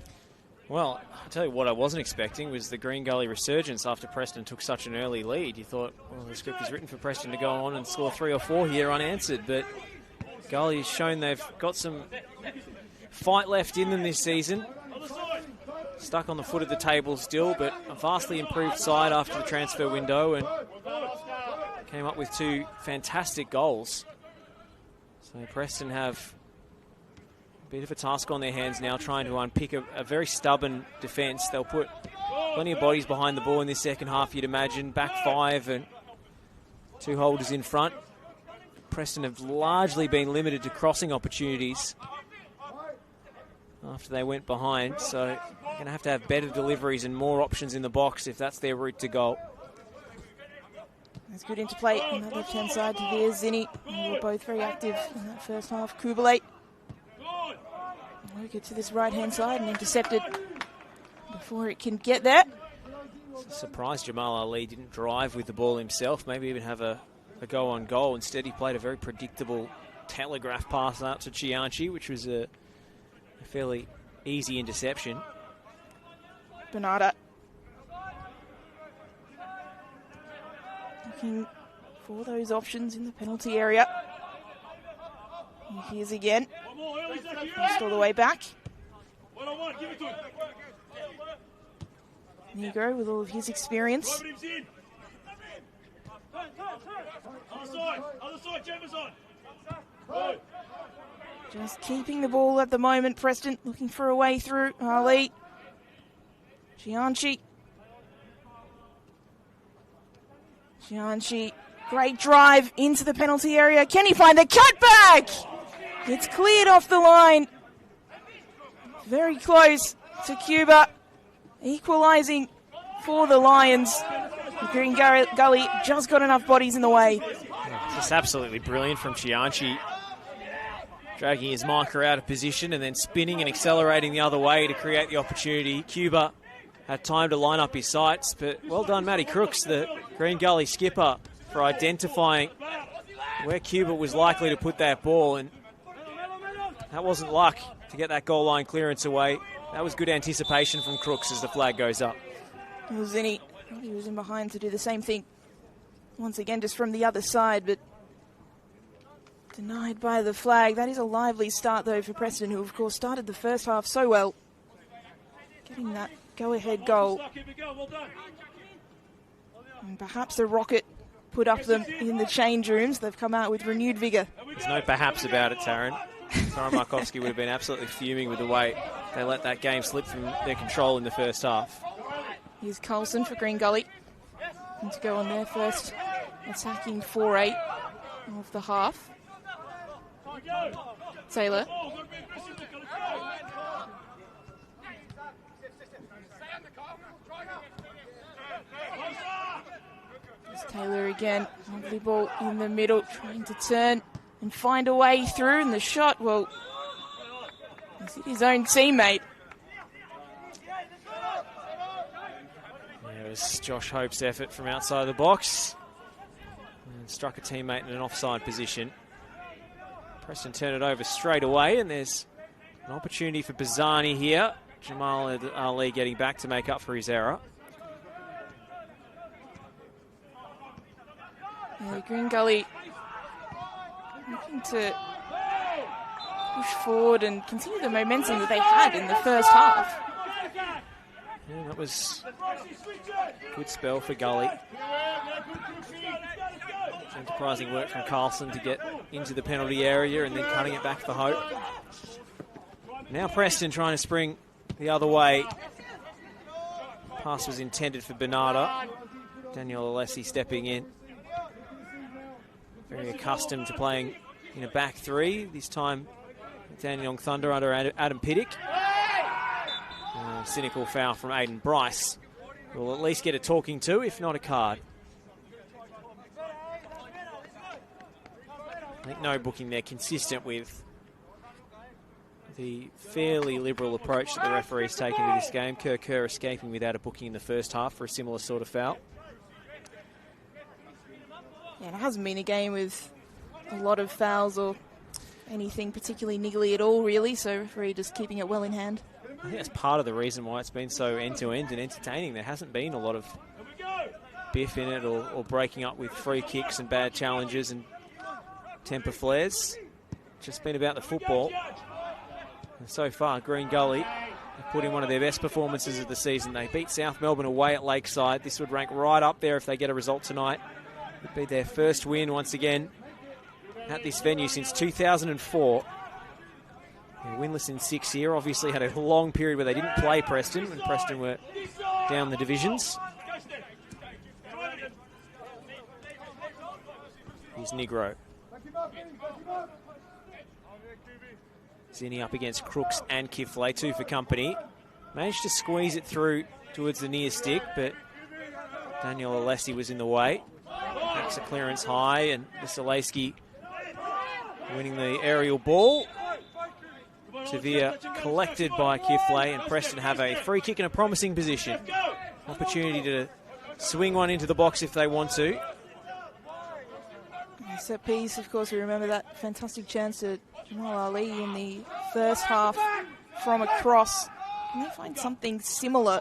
Well, I'll tell you what I wasn't expecting was the Green Gully resurgence after Preston took such an early lead. You thought, well, the script is written for Preston to go on and score 3 or 4 here unanswered, but Gully has shown they've got some fight left in them this season. Stuck on the foot of the table still, but a vastly improved side after the transfer window, and came up with 2 fantastic goals. So Preston have a bit of a task on their hands now, trying to unpick a very stubborn defence. They'll put plenty of bodies behind the ball in this second half, you'd imagine. Back 5 and 2 holders in front. Preston have largely been limited to crossing opportunities after they went behind, so they're going to have better deliveries and more options in the box if that's their route to goal. That's good interplay on that left-hand side to Veer Zinni. They were both very active in that first half. Kubalate work it to this right-hand side and intercepted before it can get there. Surprised Jamal Ali didn't drive with the ball himself, maybe even have a go on goal. Instead, he played a very predictable telegraph pass out to Chianchi, which was a fairly easy interception. Bernarda looking for those options in the penalty area. Here's again. Just all the way back. Negro with all of his experience. Just keeping the ball at the moment. Preston looking for a way through. Ali. Chianchi. Great drive into the penalty area. Can he find the cutback? It's cleared off the line. Very close to Cuba. Equalising for the Lions. The Green Gully just got enough bodies in the way. Just absolutely brilliant from Chianchi. Dragging his marker out of position and then spinning and accelerating the other way to create the opportunity. Cuba had time to line up his sights, but well done, Matty Crooks, the Green Gully skipper, for identifying where Cuba was likely to put that ball, and that wasn't luck to get that goal line clearance away. That was good anticipation from Crooks as the flag goes up. Zinni, he was in behind to do the same thing. Once again, just from the other side, but denied by the flag. That is a lively start, though, for Preston, who, of course, started the first half so well. Getting that go-ahead goal. And perhaps the rocket put up them in the change rooms. They've come out with renewed vigour. There's no perhaps about it, Taryn. Zoran Markovski would have been absolutely fuming with the way they let that game slip from their control in the first half. Here's Coulson for Green Gully. And to go on their first attacking foray of the half. Taylor. There's Taylor again. Lovely ball in the middle, trying to turn and find a way through. And the shot, well, he's his own teammate. It was Josh Hope's effort from outside the box. And struck a teammate in an offside position. Preston turn it over straight away, and there's an opportunity for Bazzani here. Jamal Ali getting back to make up for his error. Yeah, Green Gully looking to push forward and continue the momentum that they had in the first half. Yeah, that was a good spell for Gully. Enterprising work from Carlson to get into the penalty area and then cutting it back for Hope. Now Preston trying to spring the other way. Pass was intended for Bernardo. Daniel Alessi stepping in. Very accustomed to playing in a back three. This time Dandenong Thunder under Adam Piddick. Cynical foul from Aiden Bryce. Will at least get a talking to, if not a card. I think no booking there, consistent with the fairly liberal approach that the referee's taken to this game. Kerr escaping without a booking in the first half for a similar sort of foul. Yeah, it hasn't been a game with a lot of fouls or anything particularly niggly at all, really, so referee just keeping it well in hand. I think that's part of the reason why it's been so end-to-end and entertaining. There hasn't been a lot of biff in it or breaking up with free kicks and bad challenges and temper flares. It's just been about the football. And so far, Green Gully have put in one of their best performances of the season. They beat South Melbourne away at Lakeside. This would rank right up there if they get a result tonight. It would be their first win once again at this venue since 2004. They're winless in 6 here. Obviously had a long period where they didn't play Preston when Preston were down the divisions. Here's Negro. Zinni up against Crooks and Kiflay, 2 for company. Managed to squeeze it through towards the near stick, but Daniel Alessi was in the way. Makes a clearance high, and Vasilevsky winning the aerial ball. Tavia collected by Kiflay, and Preston have a free kick in a promising position. Opportunity to swing one into the box if they want to. Set piece, of course, we remember that fantastic chance to Jamal Ali in the first half from a cross. Can they find something similar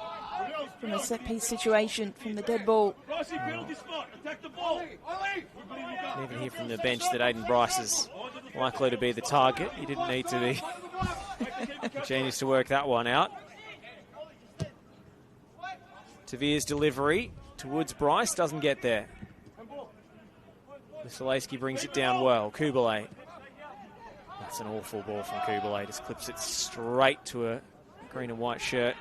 from a set piece situation from the dead ball? Even hear from the bench that Aiden Bryce is likely to be the target. He didn't need to be a genius to work that one out. Tavia's delivery towards Bryce doesn't get there. Vasilevsky brings it down well. Kubalay. That's an awful ball from Kubalay. Just clips it straight to a green and white shirt.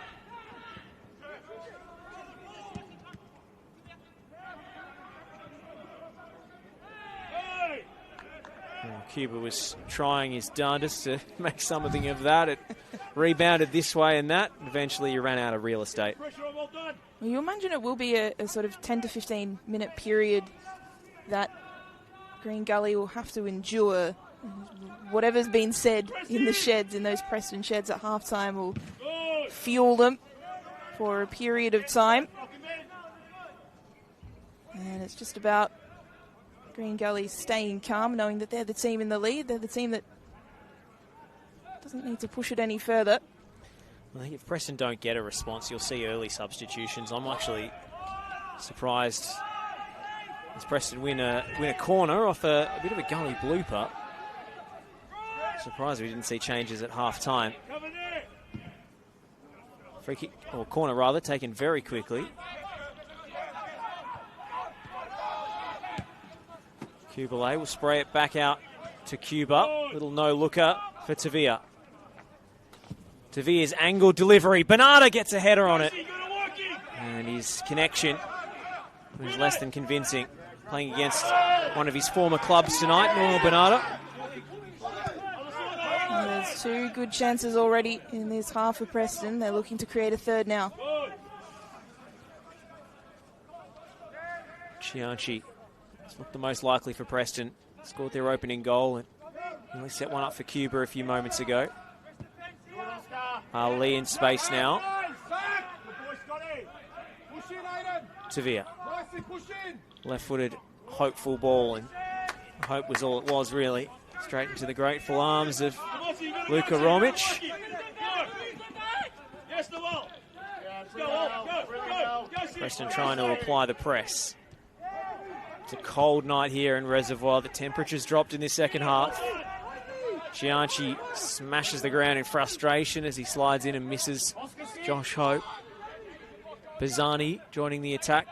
Cuba was trying his darndest to make something of that. It rebounded this way and that. Eventually you ran out of real estate. Well, you imagine it will be a sort of 10 to 15 minute period that Green Gully will have to endure. Whatever's been said in the sheds, in those Preston sheds at halftime, will fuel them for a period of time. And it's just about Green Gully staying calm, knowing that they're the team in the lead. They're the team that doesn't need to push it any further. I think if Preston don't get a response, you'll see early substitutions. I'm actually surprised as Preston win a corner off a bit of a Gully blooper. Surprised we didn't see changes at half-time. Free kick, or corner rather, taken very quickly. Kubalay will spray it back out to Cuba. Little no-looker for Tavia. Tavia's angled delivery. Bernardo gets a header on it. And his connection was less than convincing. Playing against one of his former clubs tonight, Noel Bernardo. And there's 2 good chances already in this half for Preston. They're looking to create a third now. Chianchi. It's not the most likely for Preston. Scored their opening goal and only set one up for Cuba a few moments ago. Ali in space now. Tavia. Left-footed, hopeful ball, and hope was all it was, really. Straight into the grateful arms of Luka Romic. Preston trying to apply the press. It's a cold night here in Reservoir. The temperature's dropped in this second half. Chianchi smashes the ground in frustration as he slides in and misses Josh Hope. Bazzani joining the attack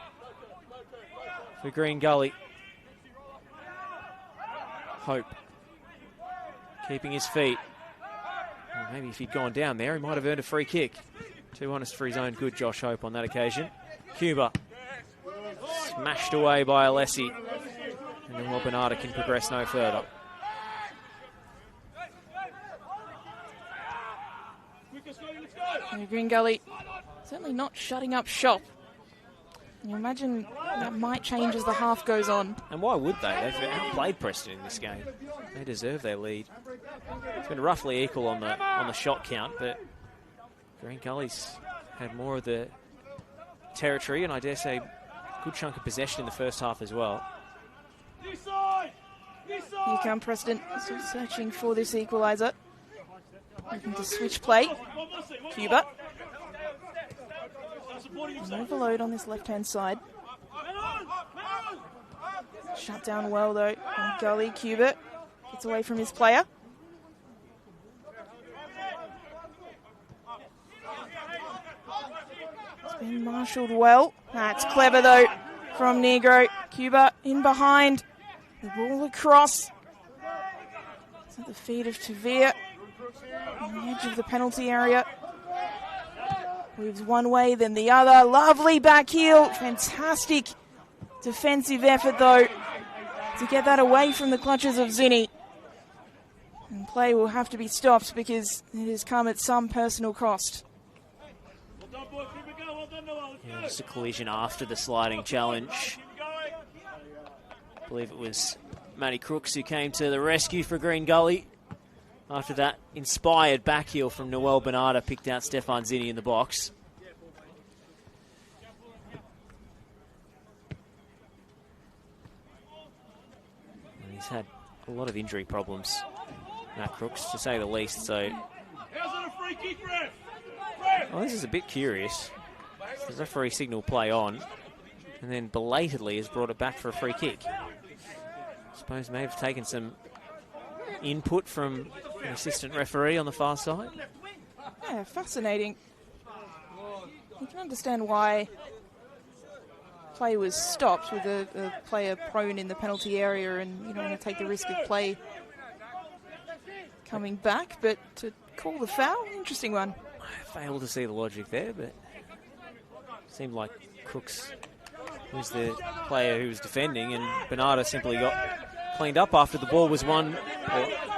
for Green Gully. Hope keeping his feet. Well, maybe if he'd gone down there, he might have earned a free kick. Too honest for his own good, Josh Hope, on that occasion. Cuba smashed away by Alessi. And then Bernardo can progress no further. And Green Gully certainly not shutting up shop. You imagine that might change as the half goes on. And why would they? They've outplayed Preston in this game. They deserve their lead. It's been roughly equal on the shot count, but Green Gully's had more of the territory, and I dare say a good chunk of possession in the first half as well. Here come Preston, still searching for this equaliser. Looking to switch play. Cuba. An overload on this left-hand side. Shut down well, though. And Gully, Cuba gets away from his player. It's been marshalled well. That's clever, though, from Negro. Cuba in behind. The ball across. It's at the feet of Tavir. On the edge of the penalty area. Moves one way, then the other. Lovely back heel. Fantastic defensive effort, though, to get that away from the clutches of Zinni. And play will have to be stopped because it has come at some personal cost. Yeah, just a collision after the sliding challenge. I believe it was Matty Crooks who came to the rescue for Green Gully. After that inspired back heel from Noel Bernardo picked out Stefan Zinni in the box. And he's had a lot of injury problems, Matt Crooks, to say the least. So, well, this is a bit curious. The referee signal play on, and then belatedly has brought it back for a free kick. I suppose may have taken some input from an assistant referee on the far side. Yeah, fascinating. You can understand why play was stopped with a player prone in the penalty area, and you don't want to take the risk of play coming back, but to call the foul, interesting one. I failed to see the logic there, but it seemed like Crooks was the player who was defending, and Bernardo simply got cleaned up after the ball was won,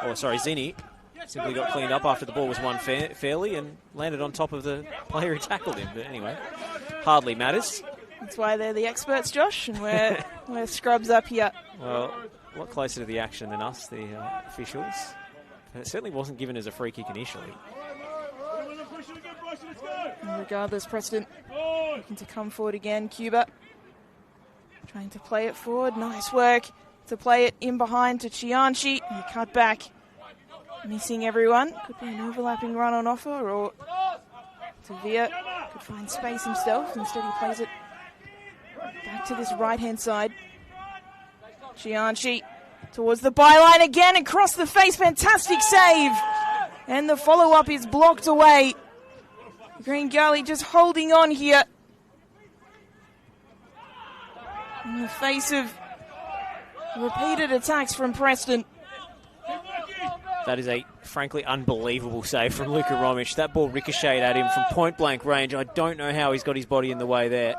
or sorry, Zinni simply got cleaned up after the ball was won fairly and landed on top of the player who tackled him. But anyway, hardly matters. That's why they're the experts, Josh, and we're scrubs up here. Well, a lot closer to the action than us, the officials. But it certainly wasn't given as a free kick initially. And regardless, Preston looking to come forward again. Cuba trying to play it forward. Nice work to play it in behind to Chianchi. And he cut back. Missing everyone. Could be an overlapping run on offer, or Tavir could find space himself. Instead he plays it back to this right-hand side. Chianchi towards the byline again, across the face. Fantastic save. And the follow-up is blocked away. Green Gully just holding on here in the face of repeated attacks from Preston. That is a frankly unbelievable save from Luka Romic. That ball ricocheted at him from point-blank range. I don't know how he's got his body in the way there.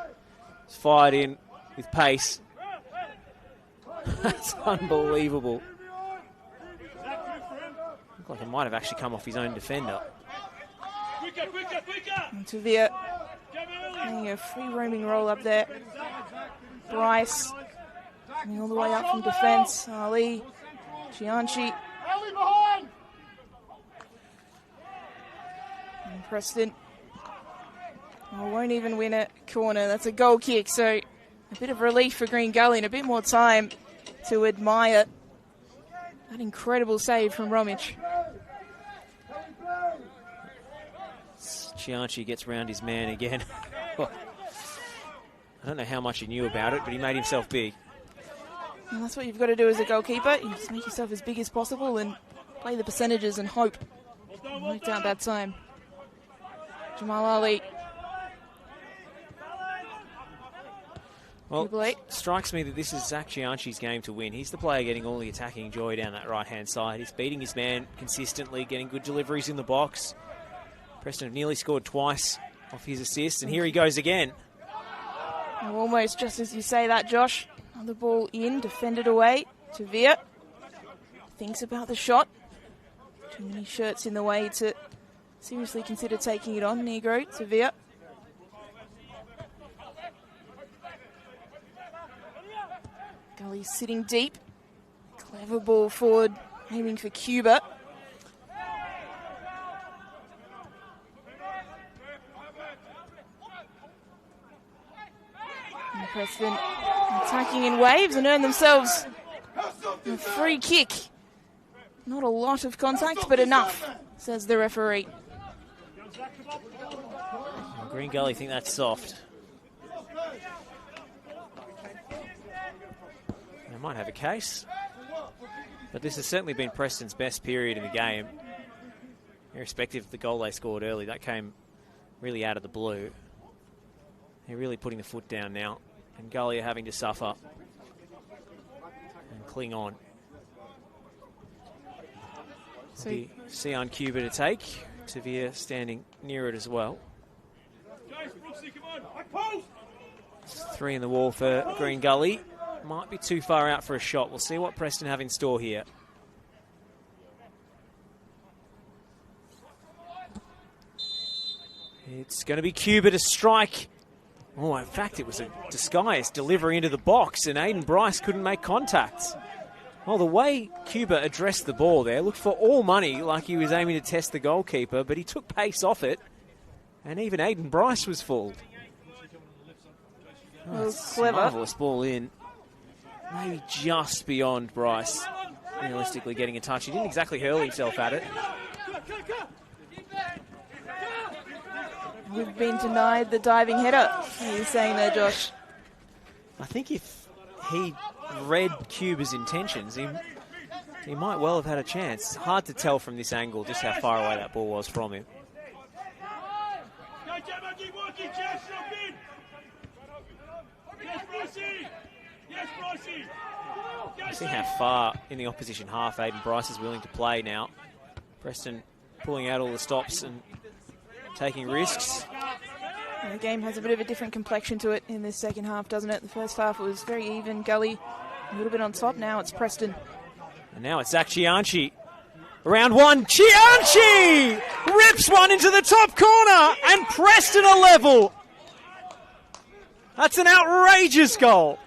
It's fired in with pace. That's unbelievable. Looked like it might have actually come off his own defender. And Tavir getting a free roaming roll up there. Bryce coming all the way up from defence. Ali, Chianchi. And Preston won't even win a corner. That's a goal kick, so a bit of relief for Green Gully and a bit more time to admire That incredible save from Romich. Cianci gets round his man again. I don't know how much he knew about it, but he made himself big. And that's what you've got to do as a goalkeeper. You just make yourself as big as possible and play the percentages and hope. Worked out that time. Jamal Ali. Well, it strikes me that this is Zach Cianci's game to win. He's the player getting all the attacking joy down that right-hand side. He's beating his man consistently, getting good deliveries in the box. Preston have nearly scored twice off his assist, and here he goes again. Almost just as you say that, Josh. Another ball in, defended away. Tavia thinks about the shot. Too many shirts in the way to seriously consider taking it on. Negro, Tavia. Gully sitting deep. Clever ball forward, aiming for Cuba. And Preston attacking in waves and earn themselves a free kick. Not a lot of contact, but enough, says the referee. Green Gully think that's soft. They might have a case, but this has certainly been Preston's best period in the game. Irrespective of the goal they scored early, that came really out of the blue. They're really putting the foot down now, and Gully are having to suffer and cling on. So Sion Cuba to take. Tavia standing near it as well. 3 in the wall for Green Gully. Might be too far out for a shot. We'll see what Preston have in store here. It's going to be Cuba to strike. Oh, in fact, it was a disguised delivery into the box, and Aiden Bryce couldn't make contact. Well, the way Cuba addressed the ball there looked for all money like he was aiming to test the goalkeeper, but he took pace off it, and even Aiden Bryce was fooled. Oh, clever. Marvellous ball in. Maybe just beyond Bryce realistically getting a touch. He didn't exactly hurl himself at it. We've been denied the diving header. What are you saying there, Josh? I think if he read Cuba's intentions, he might well have had a chance. It's hard to tell from this angle just how far away that ball was from him. See how far in the opposition half Aiden Bryce is willing to play now. Preston pulling out all the stops and taking risks. And the game has a bit of a different complexion to it in this second half, doesn't it? The first half was very even. Gully a little bit on top. Now it's Preston. And now it's Zach Cianci. Round one, Cianci rips one into the top corner, and Preston are level. That's an outrageous goal.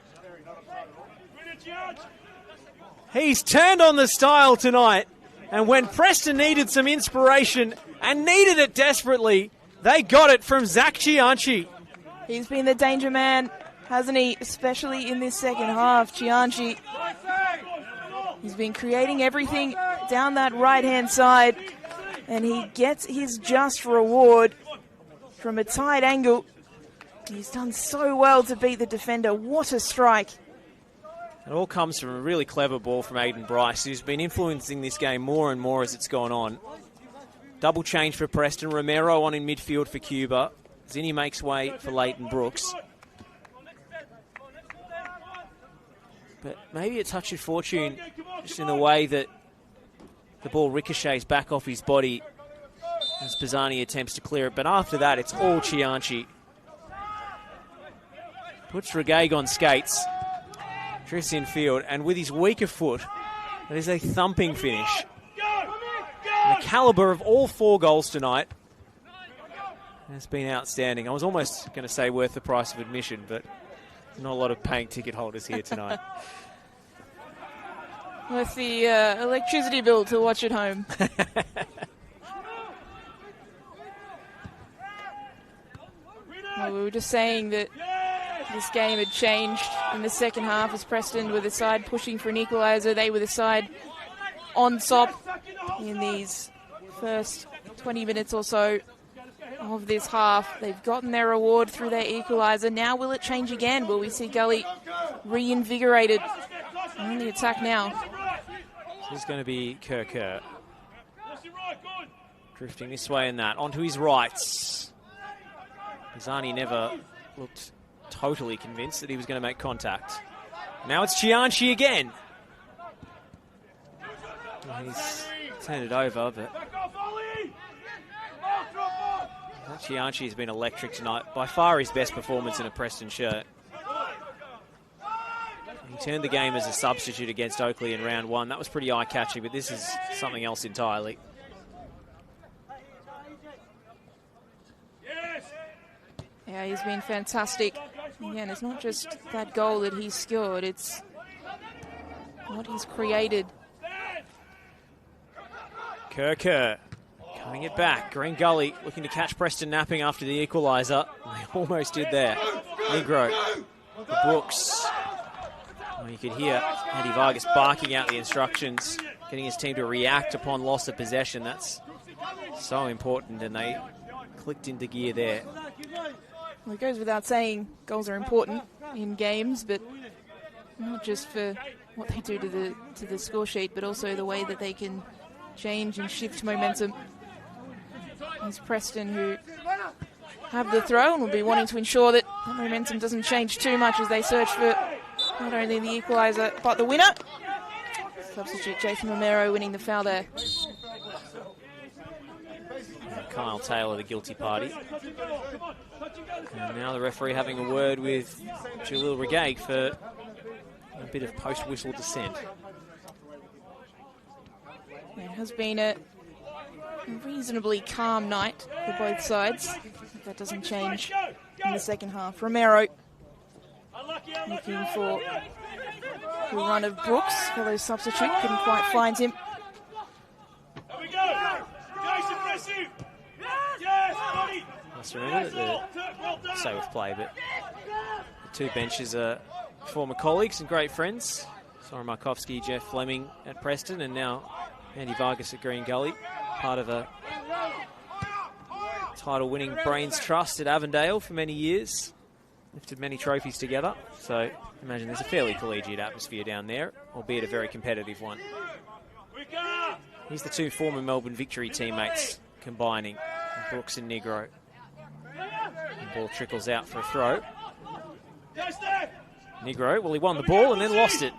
He's turned on the style tonight, and when Preston needed some inspiration and needed it desperately, they got it from Zach Cianci. He's been the danger man, hasn't he? Especially in this second half, Cianci. He's been creating everything down that right-hand side, and he gets his just reward from a tight angle. He's done so well to beat the defender. What a strike. It all comes from a really clever ball from Aiden Bryce, who's been influencing this game more and more as it's gone on. Double change for Preston. Romero on in midfield for Cuba. Zinni makes way for Leighton Brooks. But maybe a touch of fortune just in the way that the ball ricochets back off his body as Pisani attempts to clear it. But after that, it's all Cianci. Puts Regaig on skates. Drifts in field, and with his weaker foot, that is a thumping finish. And the calibre of all 4 goals tonight has been outstanding. I was almost going to say worth the price of admission, but not a lot of paying ticket holders here tonight. Worth the electricity bill to watch at home. Well, we were just saying that this game had changed in the second half as Preston were the side pushing for an equaliser. They were the side on top in these first 20 minutes or so of this half. They've gotten their reward through their equaliser. Now will it change again? Will we see Gully reinvigorated on the attack now? This is going to be Kerr. Drifting this way and that. Onto his rights. Zani never looked totally convinced that he was going to make contact. Now it's Chianchi again. He's turned it over, but Chianchi has been electric tonight. By far his best performance in a Preston shirt. He turned the game as a substitute against Oakley in round 1. That was pretty eye-catching, but this is something else entirely. Yeah, he's been fantastic. Again, it's not just that goal that he scored, it's what he's created. Kerr coming it back. Green Gully looking to catch Preston napping after the equaliser. They almost did there. Negro, Brooks. Well, you could hear Andy Vargas barking out the instructions, getting his team to react upon loss of possession. That's so important, and they clicked into gear there. Well, it goes without saying goals are important in games, but not just for what they do to the score sheet, but also the way that they can change and shift momentum. It's Preston who have the throw and will be wanting to ensure that that momentum doesn't change too much as they search for not only the equaliser but the winner. Substitute Jason Romero winning the foul there. Kyle Taylor, the guilty party. And now the referee having a word with Jalil Regaig for a bit of post-whistle dissent. It has been a reasonably calm night for both sides. That doesn't change in the second half. Romero looking for the run of Brooks, fellow substitute, couldn't quite find him. Must remember that say with play, but the two benches are former colleagues and great friends. Soren Markovsky, Jeff Fleming at Preston, and now Andy Vargas at Green Gully, part of a title-winning Brains Trust at Avondale for many years. Lifted many trophies together, so imagine there's a fairly collegiate atmosphere down there, albeit a very competitive one. Here's the two former Melbourne Victory teammates combining, Brooks and Negro. The ball trickles out for a throw. Negro, well, he won the ball and then lost it.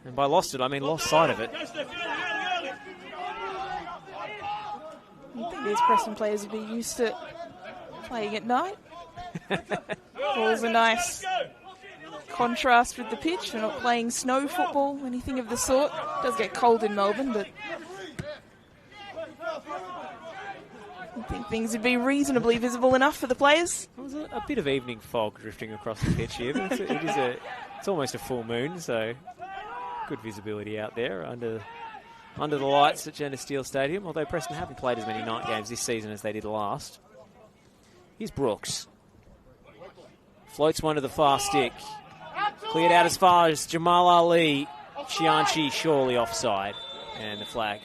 And by lost it, I mean lost sight of it. I think these Preston players would be used to playing at night. Ball's a nice contrast with the pitch. They're not playing snow football, anything of the sort. It does get cold in Melbourne, but I think things would be reasonably visible enough for the players. There was a bit of evening fog drifting across the pitch here, but it's almost a full moon, so good visibility out there under the lights at Geneseo Stadium, although Preston haven't played as many night games this season as they did last. Here's Brooks. Floats one to the far stick. Cleared out as far as Jamal Ali. Chianchi surely offside. And the flag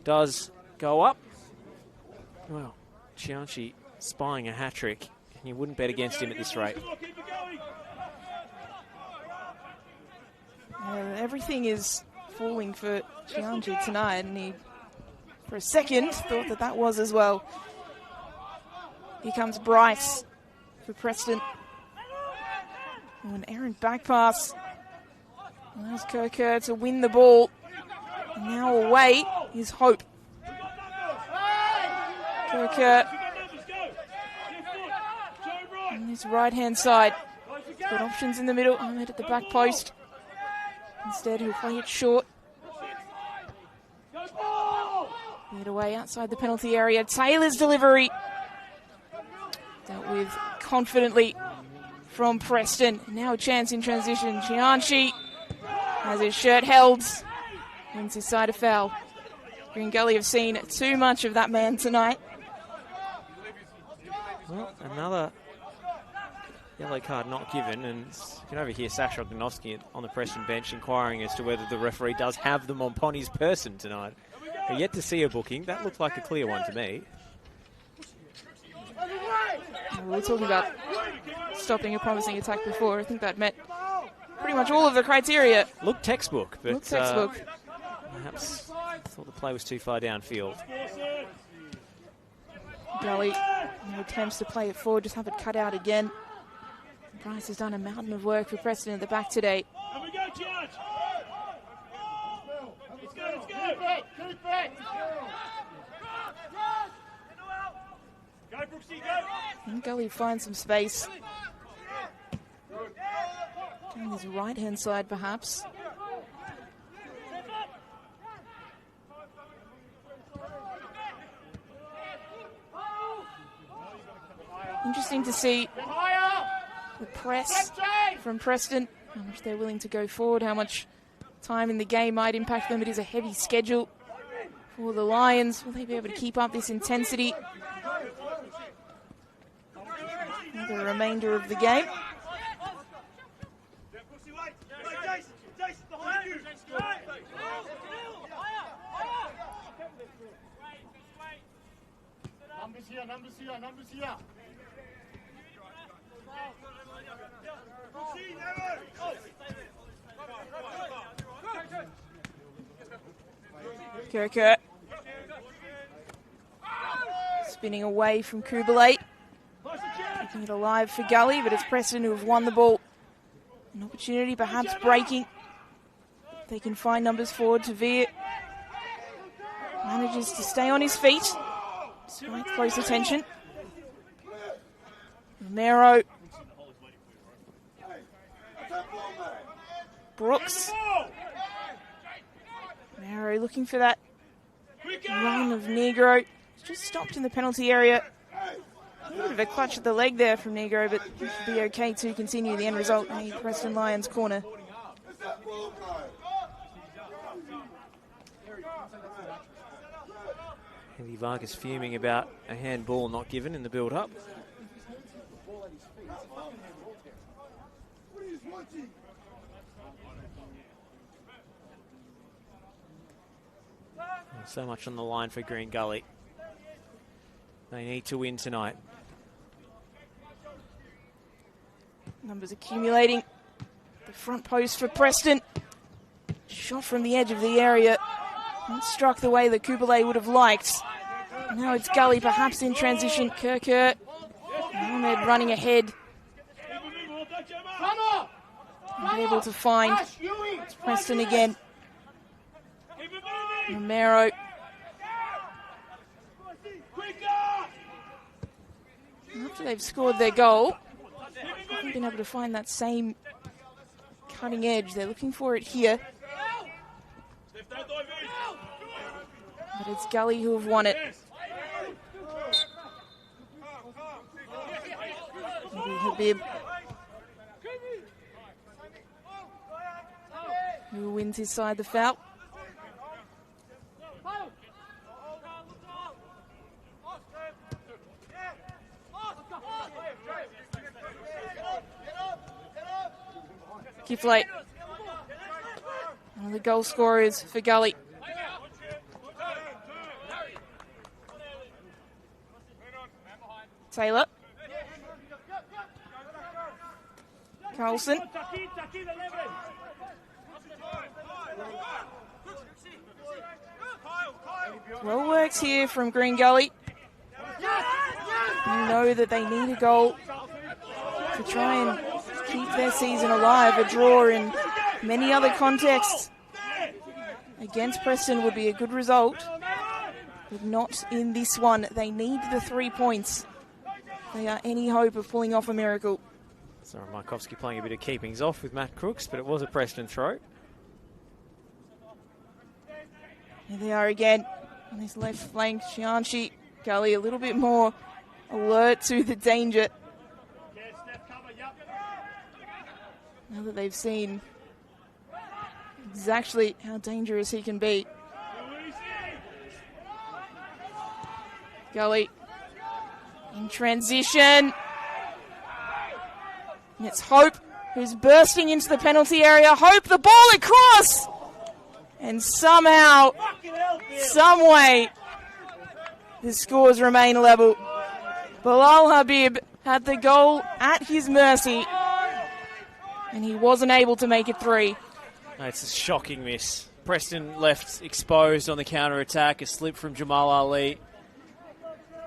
does go up. Well, Chianchi spying a hat-trick, and you wouldn't bet against him at this rate. Everything is falling for Chianchi tonight, and he, for a second, thought that was as well. Here comes Bryce for Preston. Oh, an errant back pass. Allows Kerr to win the ball. And now away is Hope. Kerr on his right-hand side. He's got options in the middle. Ahmed at the back post. Instead, he'll play it short. Get away outside the penalty area. Taylor's delivery. Dealt with confidently from Preston. Now a chance in transition. Chianchi has his shirt held. Wins his side a foul. Green Gully have seen too much of that man tonight. Well, another Yellow card not given, and you can overhear Sasha Ogdanovsky on the Preston bench inquiring as to whether the referee does have them on Pony's person tonight. We're yet to see a booking. That looked like a clear one to me. We were talking about stopping a promising attack before. I think that met pretty much all of the criteria. Looked textbook, but Looked textbook. Perhaps thought the play was too far downfield. Gully, no attempts to play it forward, just have it cut out again. Bryce has done a mountain of work for Preston at the back today. Have we go, George? Let's go, let's go! Keep it! Go, Brooksy, go! And Gully finds some space. Down his right-hand side, perhaps. Interesting to see the press from Preston, how much they're willing to go forward, how much time in the game might impact them. It is a heavy schedule for the Lions. Will they be able to keep up this intensity for the remainder of the game? Numbers here. Kirker spinning away from Kubalate. Keeping it alive for Gully, but it's Preston who have won the ball. An opportunity perhaps breaking. They can find numbers forward. Tavir manages to stay on his feet despite close attention. Romero. Brooks. Romero looking for that run of Negro. Just stopped in the penalty area. A bit of a clutch at the leg there from Negro, but he should be okay to continue the end result. A Preston Lions corner. Heavy Vargas fuming about a handball not given in the build-up. So much on the line for Green Gully. They need to win tonight. Numbers accumulating. The front post for Preston. Shot from the edge of the area. Not struck the way that Kubalay would have liked. Now it's Gully perhaps in transition. Kirker. Ahmed running ahead. Not able to find. It's Preston again. Romero. After they've scored their goal, they haven't been able to find that same cutting edge. They're looking for it here. But it's Gully who have won it. Habib, who wins his side the foul. Kiflate, one of the goal scorers for Gully. Taylor. Carlson. Well works here from Green Gully. You know that they need a goal to try and keep their season alive. A draw in many other contexts against Preston would be a good result, but not in this one. They need the 3 points. They are any hope of pulling off a miracle. So Markovsky playing a bit of keepings off with Matt Crooks, but it was a Preston throw. Here they are again on his left flank. Shianchi, Gully a little bit more alert to the danger. Now that they've seen exactly how dangerous he can be. Gully in transition. And it's Hope who's bursting into the penalty area. Hope, the ball across! And somehow, some way, the scores remain level. Bilal Habib had the goal at his mercy, and he wasn't able to make it 3. It's a shocking miss. Preston left exposed on the counter-attack, a slip from Jamal Ali.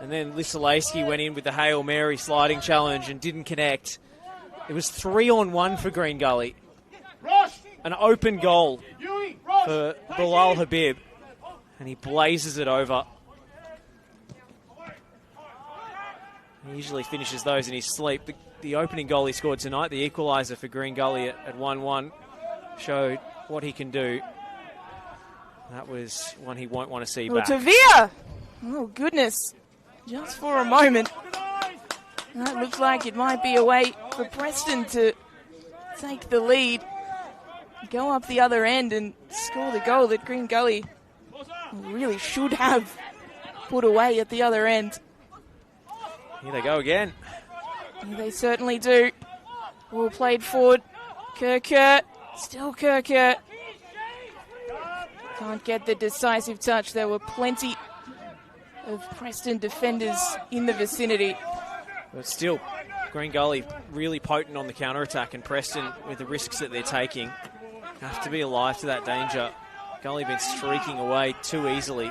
And then Lissalewski went in with the Hail Mary sliding challenge and didn't connect. It was 3-on-1 for Green Gully. An open goal for Bilal Habib. And he blazes it over. He usually finishes those in his sleep. The opening goal he scored tonight, the equaliser for Green Gully at 1-1, showed what he can do. That was one he won't want to see back. Tavia! Oh, goodness. Just for a moment. That looks like it might be a way for Preston to take the lead, go up the other end and score the goal that Green Gully really should have put away at the other end. Here they go again. They certainly do. Ball played forward. Kerr. Still Kerr. Can't get the decisive touch. There were plenty of Preston defenders in the vicinity. But still, Green Gully really potent on the counter-attack, and Preston, with the risks that they're taking, have to be alive to that danger. Gully been streaking away too easily.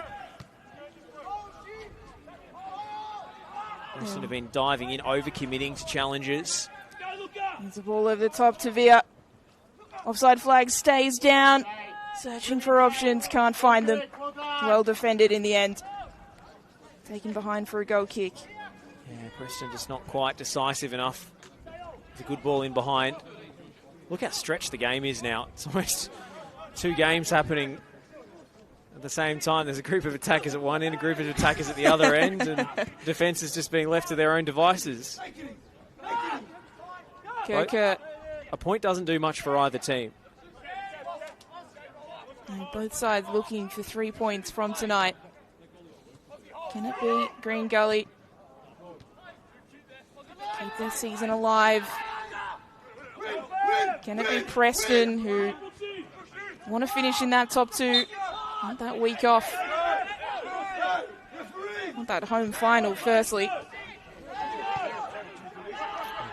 Preston have been diving in, over-committing to challenges. There's a ball over the top to Via. Offside flag stays down. Searching for options, can't find them. Well defended in the end. Taken behind for a goal kick. Yeah, Preston just not quite decisive enough. It's a good ball in behind. Look how stretched the game is now. It's almost 2 games happening at the same time. There's a group of attackers at one end, a group of attackers at the other end, and defence is just being left to their own devices. Kerr. A point doesn't do much for either team. And both sides looking for 3 points from tonight. Can it be Green Gully? Keep their season alive. Can it be Preston, who want to finish in that top 2? Want that week off. Want that home final, firstly.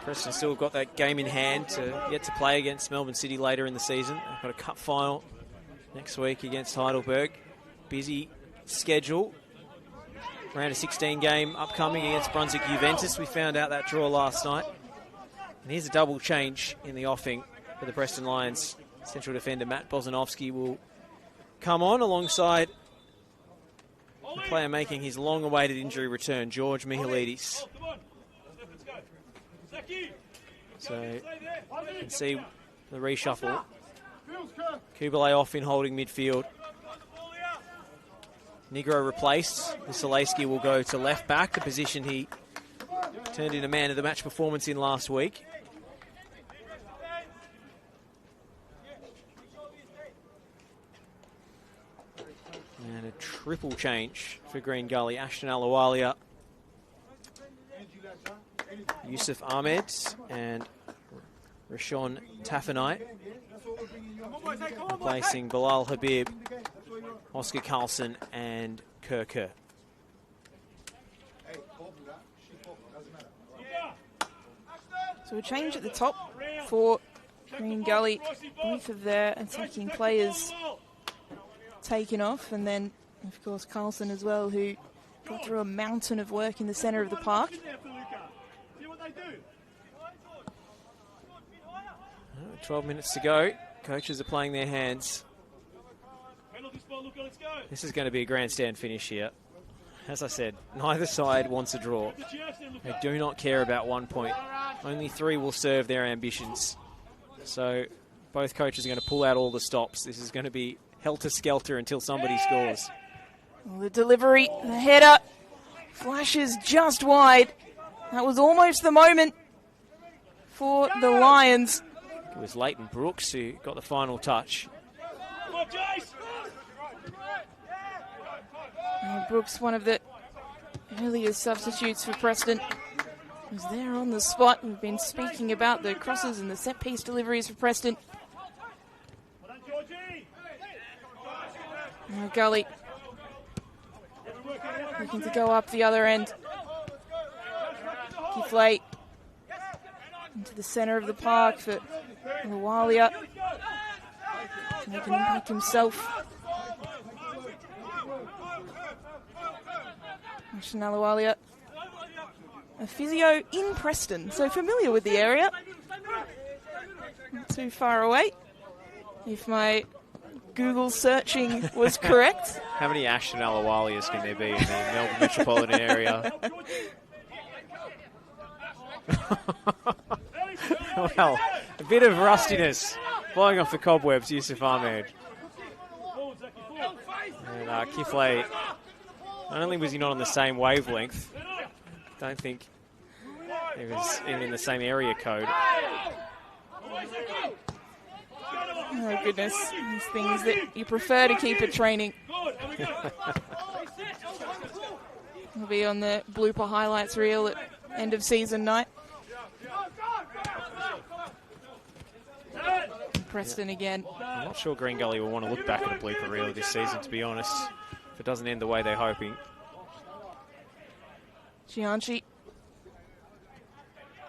Preston still got that game in hand to get to play against Melbourne City later in the season. They've got a cup final next week against Heidelberg. Busy schedule. Round of 16 game upcoming against Brunswick Juventus. We found out that draw last night. And here's a double change in the offing for the Preston Lions. Central defender Matt Bozanovsky will come on alongside the player making his long-awaited injury return, George Mihalidis. So you can see the reshuffle. Kubalay off in holding midfield. Negro replaced. Lissalewski will go to left back, the position he turned in a man of the match performance in last week. And a triple change for Green Gully. Ashton Alawalia, Yusuf Ahmed and Rashawn Tafanite, replacing Bilal Habib, Oscar Carlson and Kerr. So a change at the top for Green Gully. Both of their attacking players taken off, and then of course Carlson as well, who got through a mountain of work in the centre of the park. 12 minutes to go. Coaches are playing their hands. This is going to be a grandstand finish here. As I said, neither side wants a draw. They do not care about 1 point. Only 3 will serve their ambitions. So both coaches are going to pull out all the stops. This is going to be helter-skelter until somebody scores. Well, the delivery, the header, flashes just wide. That was almost the moment for the Lions. It was Leighton Brooks who got the final touch. Brooks, one of the earliest substitutes for Preston. was there on the spot. We've been speaking about the crosses and the set piece deliveries for Preston. Now Gully looking to go up the other end. Kiflay into the centre of the park for Alawalia. Make an impact himself. Ashton Alawalia, a physio in Preston, so familiar with the area. Not too far away, if my Google searching was correct. How many Ashton Alawalias can there be in the Melbourne metropolitan area? Well, a bit of rustiness blowing off the cobwebs, Yusuf Ahmed. And Kiflay, not only was he not on the same wavelength, don't think he was even in the same area code. Oh goodness, these things that you prefer to keep at training. Will be on the blooper highlights reel at end of season night. Preston again. I'm not sure Green Gully will want to look back at a blooper reel this season, to be honest, if it doesn't end the way they're hoping. Gianchi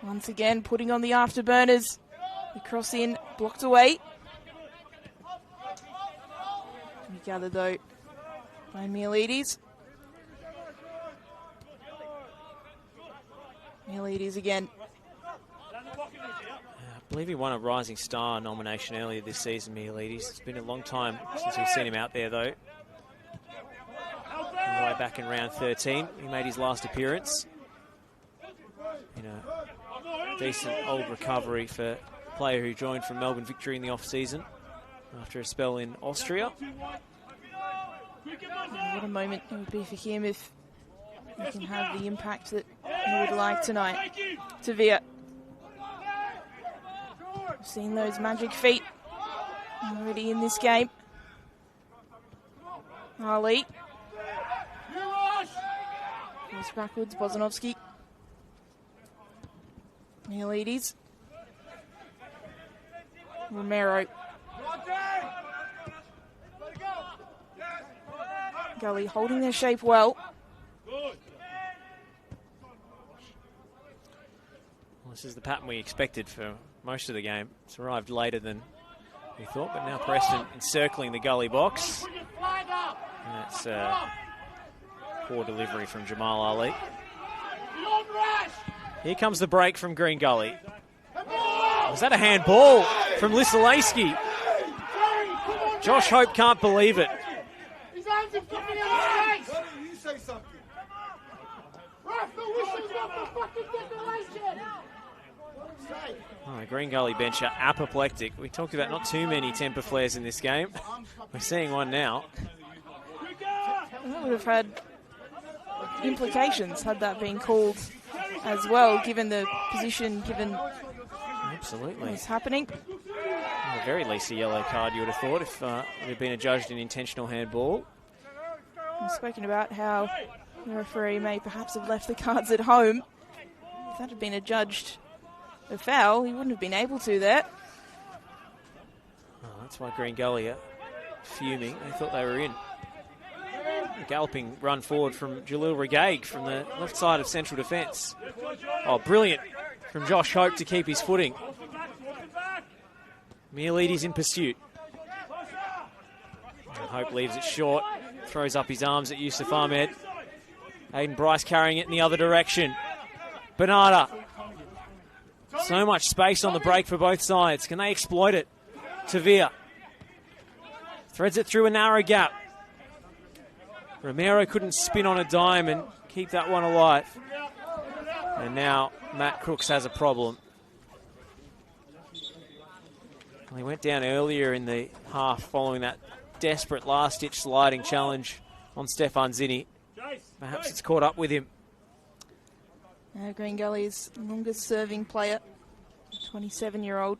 once again putting on the afterburners. The cross in, blocked away. Gathered though by Mielides. Mielides again. I believe he won a Rising Star nomination earlier this season, Mielides. It's been a long time since we've seen him out there, though. All the way back in round 13, he made his last appearance. In a decent old recovery for a player who joined from Melbourne Victory in the off-season after a spell in Austria. What a moment it would be for him if he can have the impact that he would like tonight. Tavia. We've seen those magic feet already in this game. Ali. Goes backwards, Bozanovsky. Mielides. Romero. Gully holding their shape well. Well, this is the pattern we expected for most of the game. It's arrived later than we thought, but now Preston encircling the Gully box. And that's poor delivery from Jamal Ali. Here comes the break from Green Gully. Was that a handball from Lisolaski? Josh Hope can't believe it. You say something. Oh, the Green Gully bench are apoplectic. We talked about not too many temper flares in this game. We're seeing one now. That would have had implications had that been called as well, given the position, given Absolutely. what's happening. At the very least, a yellow card, you would have thought, if it had been adjudged an intentional handball. We've spoken about how the referee may perhaps have left the cards at home. If that had been adjudged a foul, he wouldn't have been able to there. Oh, that's why Green Gully are fuming. They thought they were in. A galloping run forward from Jalil Regaig from the left side of central defence. Oh, brilliant from Josh Hope to keep his footing. Mielides in pursuit. And Hope leaves it short. Throws up his arms at Yusuf Ahmed. Aiden Bryce carrying it in the other direction. Bernarda. So much space on the break for both sides. Can they exploit it? Tavia. Threads it through a narrow gap. Romero couldn't spin on a dime and keep that one alive. And now Matt Crooks has a problem. Well, he went down earlier in the half following that desperate last-ditch sliding challenge on Stefan Zinni. Perhaps it's caught up with him. Green Gully's longest serving player, 27-year-old,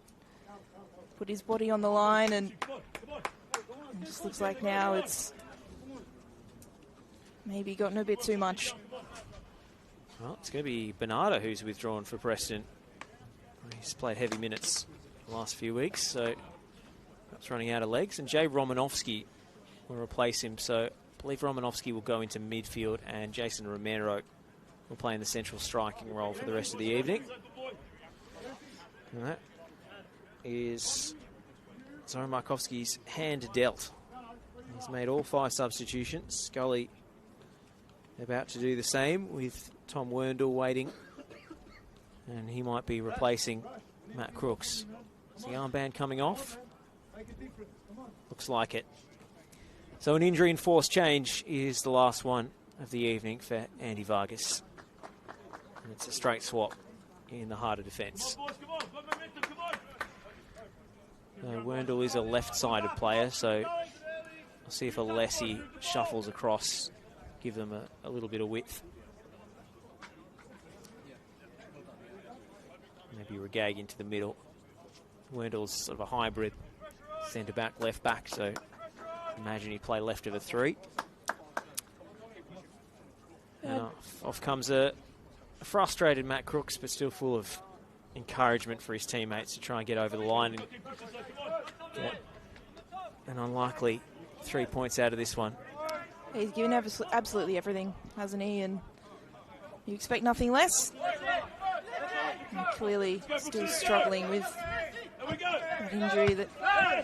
put his body on the line, and it just looks like now it's maybe gotten a bit too much. Well, it's going to be Bernardo who's withdrawn for Preston. He's played heavy minutes the last few weeks, so perhaps running out of legs. And Jay Romanovsky will replace him, so I believe Romanovsky will go into midfield and Jason Romero will play in the central striking role for the rest of the evening. And that is Zoran Markovsky's hand dealt. He's made all 5 substitutions. Gully about to do the same with Tom Werndl waiting. And he might be replacing Matt Crooks. Is the armband coming off? Looks like it. So an injury and force change is the last one of the evening for Andy Vargas. And it's a straight swap in the heart of defence. Werndl is a left-sided player, so we'll see if Alessi shuffles across, give them a little bit of width. Maybe Regag into the middle. Werndl's sort of a hybrid centre-back, left-back, so imagine he'd play left of a 3. And off comes a frustrated Matt Crooks, but still full of encouragement for his teammates to try and get over the line and get an unlikely 3 points out of this one. He's given absolutely everything, hasn't he? And you expect nothing less. And clearly still struggling with that injury that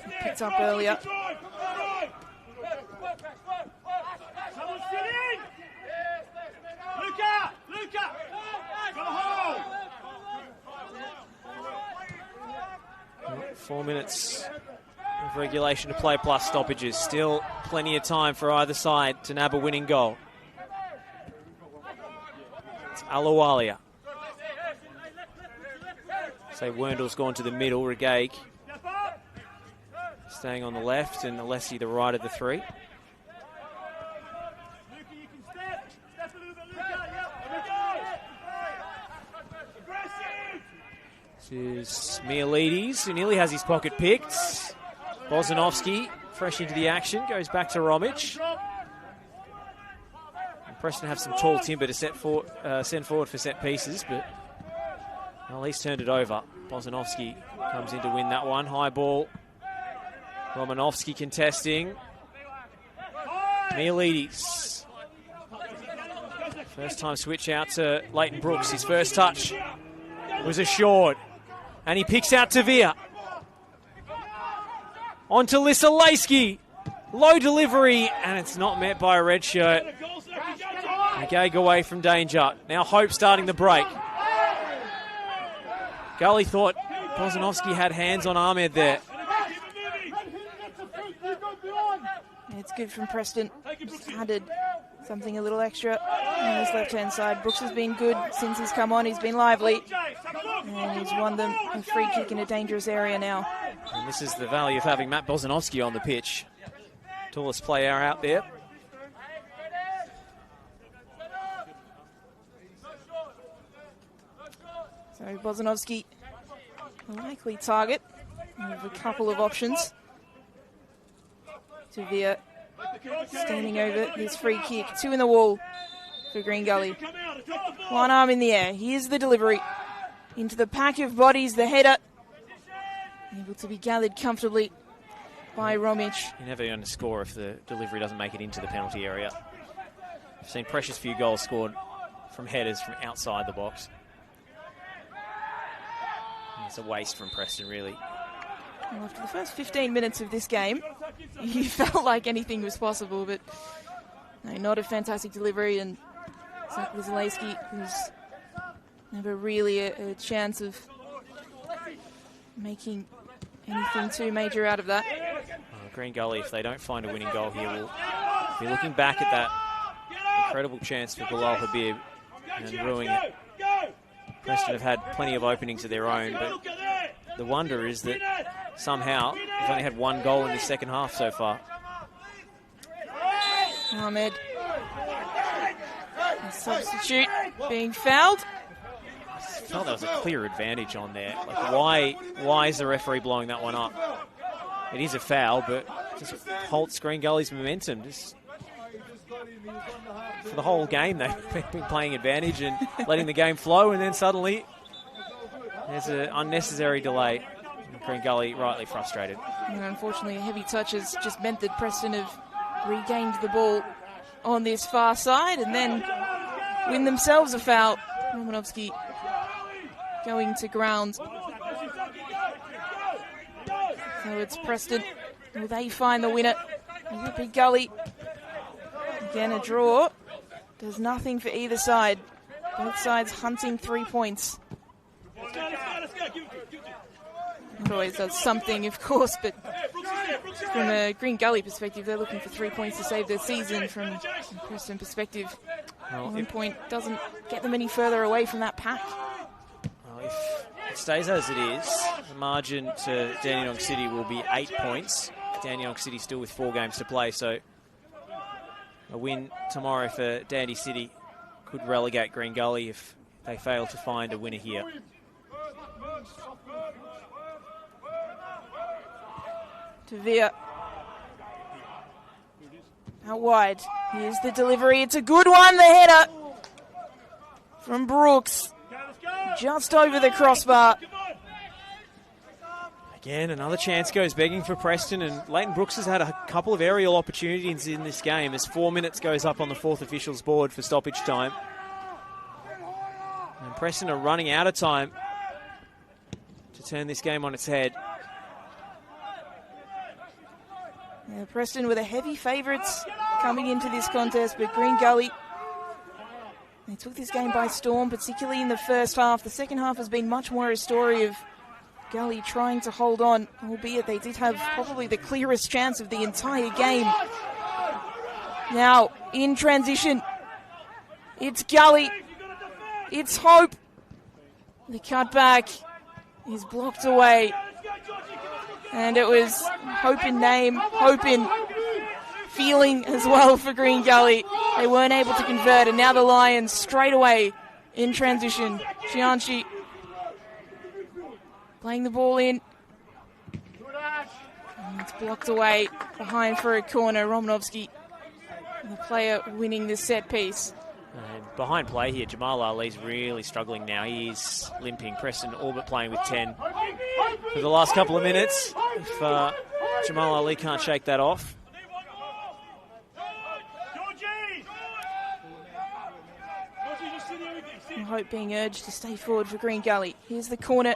he picked up earlier. Luca! Got a hole! 4 minutes of regulation to play plus stoppages. Still plenty of time for either side to nab a winning goal. It's Alawalia. So Werndl's gone to the middle. Regag staying on the left and Alessi the right of the 3. This is Mialides, who nearly has his pocket picked. Bozanovsky, fresh into the action, goes back to Romic. And Preston have some tall timber to send forward for set pieces, but well, he's turned it over. Bozanovsky comes in to win that one. High ball. Romanovsky contesting. Mialides. First time switch out to Leighton Brooks. His first touch was assured. And he picks out Tavia. On to Lissalesky. Low delivery, and it's not met by a red shirt. Regag away from danger. Now Hope starting the break. Gully thought Bozanovsky had hands on Ahmed there. It's good from Preston. Just added something a little extra on his left-hand side. Brooks has been good since he's come on. He's been lively. And he's won them a free kick in a dangerous area now. And this is the value of having Matt Bozanovsky on the pitch. Tallest player out there. So Bozanovsky, a likely target. We have a couple of options. Tavia standing over his free kick. 2 in the wall for Green Gully. One arm in the air. Here's the delivery. Into the pack of bodies, the header. Able to be gathered comfortably by Romic. You're never going to score if the delivery doesn't make it into the penalty area. I've seen precious few goals scored from headers from outside the box. And it's a waste from Preston, really. Well, after the first 15 minutes of this game, you felt like anything was possible, but no, not a fantastic delivery. And Zach Lissalesky was never really a chance of making anything too major out of that. Green Gully, if they don't find a winning goal here, will be looking back at that incredible chance for Bilal Habib and ruining it. Preston have had plenty of openings of their own, but the wonder is that somehow they've only had 1 goal in the second half so far. Ahmed, a substitute, being fouled. I felt there was a clear advantage on there. Like, why is the referee blowing that one up? It is a foul, but just halts Green Gully's momentum. Just for the whole game, they've been playing advantage and letting the game flow, and then suddenly there's an unnecessary delay. Green Gully rightly frustrated. And unfortunately, a heavy touch has just meant that Preston have regained the ball on this far side and then win themselves a foul. Romanovsky going to ground. So it's Preston. Will they find the winner? Will it be Gully? Again, a draw. Does nothing for either side. Both sides hunting 3 points. It always does something, of course, but from a Green Gully perspective, they're looking for 3 points to save their season. From a Preston perspective, 1 point doesn't get them any further away from that pack. Well, if it stays as it is, the margin to Dandenong City will be 8 points. Dandenong City still with 4 games to play, so a win tomorrow for Dandy City could relegate Green Gully if they fail to find a winner here. Tavia out wide. Here's the delivery. It's a good one. The header from Brooks. Just over the crossbar. Again, another chance goes begging for Preston, and Leighton Brooks has had a couple of aerial opportunities in this game as 4 minutes goes up on the fourth official's board for stoppage time. And Preston are running out of time to turn this game on its head. Yeah, Preston were the heavy favourites coming into this contest, but Green Gully, they took this game by storm, particularly in the first half. The second half has been much more a story of Gully trying to hold on, albeit they did have probably the clearest chance of the entire game. Now, in transition, it's Gully, it's Hope. The cutback is blocked away. And it was hope in name, hope in feeling as well for Green Gully. They weren't able to convert, and now the Lions straight away in transition. Chianchi playing the ball in. And it's blocked away behind for a corner. Romanovsky, the player winning this set piece. And behind play here, Jamal Ali's really struggling now. He's limping. Preston all but playing with 10 for the last couple of minutes. If Jamal Ali can't shake that off. Hope being urged to stay forward for Green Gully. Here's the corner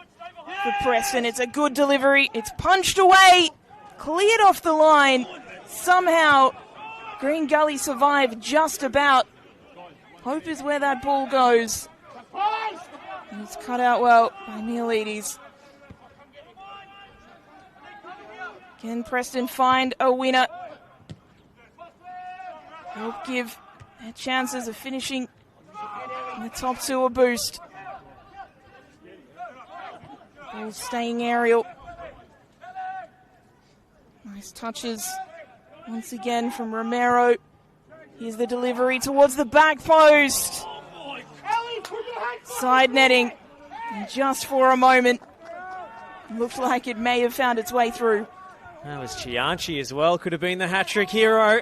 for Preston. It's a good delivery. It's punched away. Cleared off the line. Somehow, Green Gully survived just about. Hope is where that ball goes. And it's cut out well by Neolides. Can Preston find a winner? Help give their chances of finishing in the top two a boost. Ball staying aerial. Nice touches once again from Romero. Here's the delivery towards the back post. Side netting. And just for a moment, it looked like it may have found its way through. That was Chianchi as well. Could have been the hat-trick hero.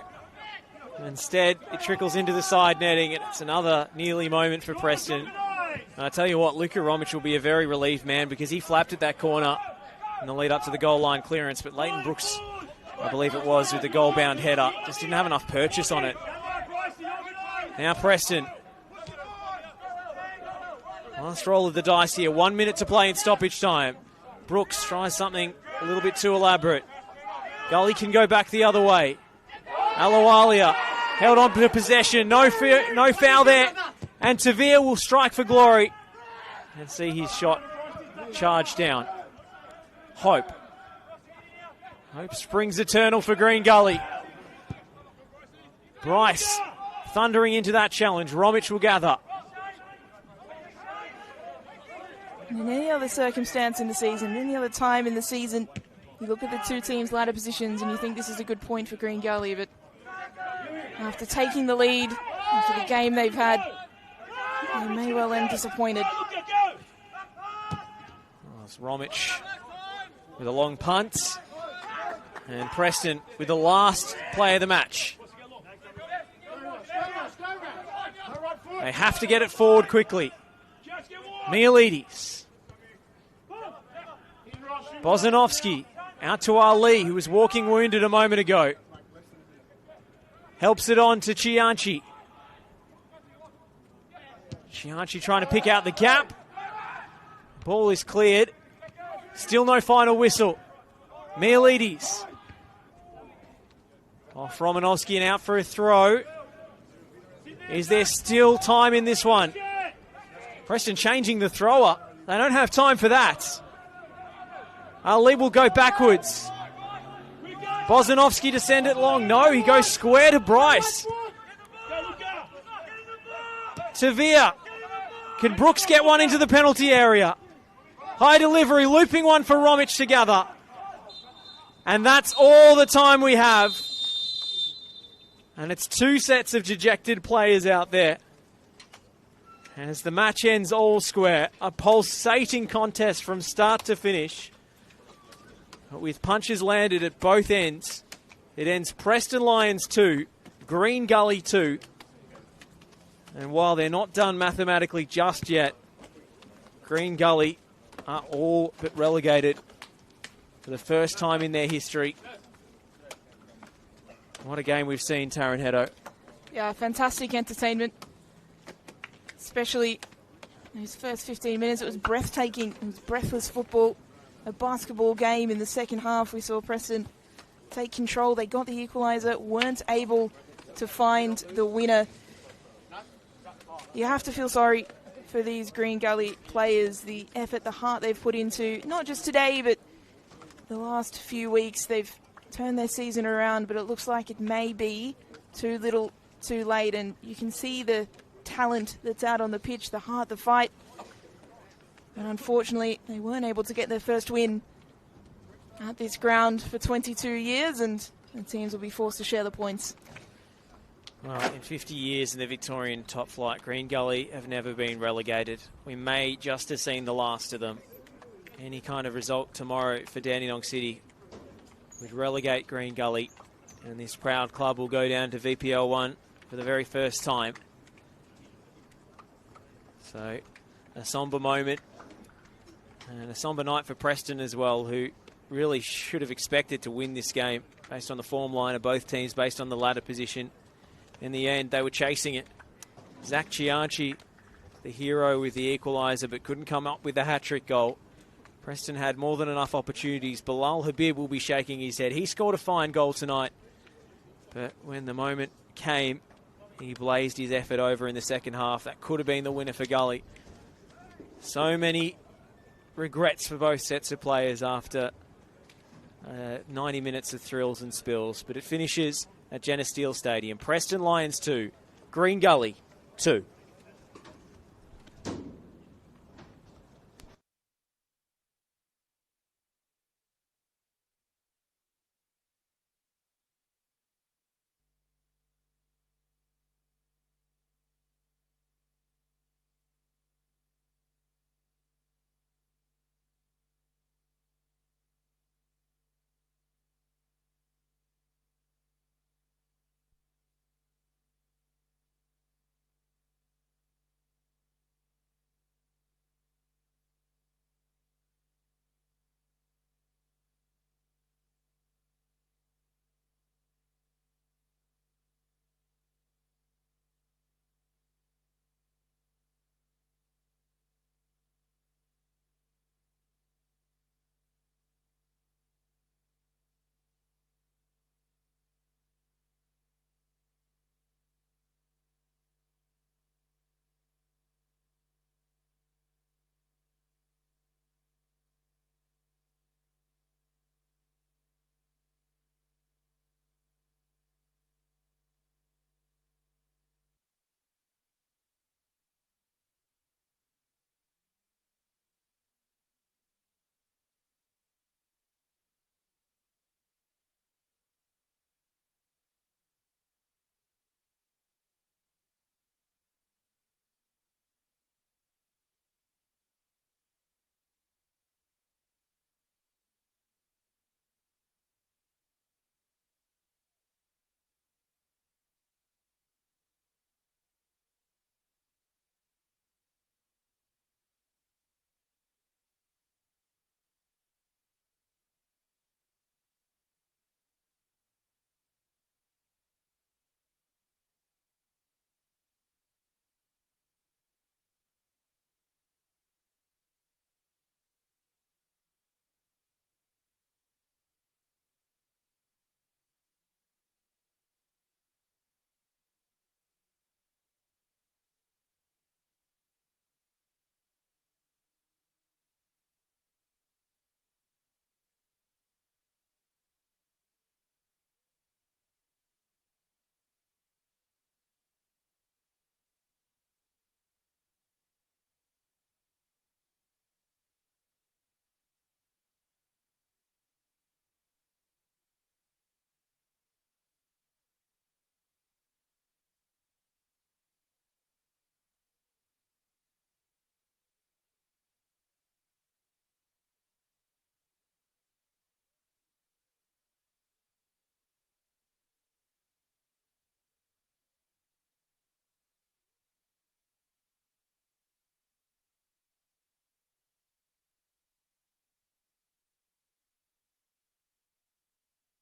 Instead, it trickles into the side netting, and it's another nearly moment for Preston. And I tell you what, Luka Romic will be a very relieved man because he flapped at that corner in the lead up to the goal line clearance, but Leighton Brooks, I believe it was, with the goal-bound header, just didn't have enough purchase on it. Now Preston. Last roll of the dice here. 1 minute to play in stoppage time. Brooks tries something a little bit too elaborate. Gully can go back the other way. Alawalia held on to possession. No foul there. And Tavia will strike for glory. And see his shot charged down. Hope. Hope springs eternal for Green Gully. Bryce thundering into that challenge. Romic will gather. In any other circumstance in the season, any other time in the season, you look at the two teams' ladder positions and you think this is a good point for Green Gully, but after taking the lead, after the game they've had, they may well end disappointed. Oh, it's Romic with a long punt. And Preston with the last play of the match. They have to get it forward quickly. Mialides. Bozanovsky out to Ali, who was walking wounded a moment ago. Helps it on to Chianchi. Chianchi trying to pick out the gap. Ball is cleared. Still no final whistle. Mialides. Off Romanovsky and out for a throw. Is there still time in this one? Preston changing the thrower. They don't have time for that. Ali will go backwards. Bozanovsky to send it long. No, he goes square to Bryce. Tavia. Can Brooks get one into the penalty area? High delivery, looping one for Romic to gather. And that's all the time we have. And it's two sets of dejected players out there. As the match ends all square, a pulsating contest from start to finish. But with punches landed at both ends, it ends Preston Lions 2, Green Gully 2. And while they're not done mathematically just yet, Green Gully are all but relegated for the first time in their history. What a game we've seen, Taryn Heddo. Yeah, fantastic entertainment. Especially those first 15 minutes. It was breathtaking. It was breathless football. A basketball game in the second half. We saw Preston take control. They got the equaliser. Weren't able to find the winner. You have to feel sorry for these Green Gully players. The effort, the heart they've put into, not just today, but the last few weeks. They've turned their season around, but it looks like it may be too little, too late. And you can see the talent that's out on the pitch, the heart, the fight. But unfortunately, they weren't able to get their first win at this ground for 22 years, and the teams will be forced to share the points. Well, in 50 years in the Victorian top flight, Green Gully have never been relegated. We may just have seen the last of them. Any kind of result tomorrow for Dandenong City would relegate Green Gully, and this proud club will go down to VPL 1 for the very first time. So, a sombre moment, and a sombre night for Preston as well, who really should have expected to win this game based on the form line of both teams, based on the ladder position. In the end, they were chasing it. Zach Chianchi, the hero with the equaliser, but couldn't come up with the hat-trick goal. Preston had more than enough opportunities. Bilal Habib will be shaking his head. He scored a fine goal tonight, but when the moment came, he blazed his effort over in the second half. That could have been the winner for Gully. So many regrets for both sets of players after 90 minutes of thrills and spills, but it finishes at Jenna Steele Stadium. Preston Lions 2, Green Gully 2.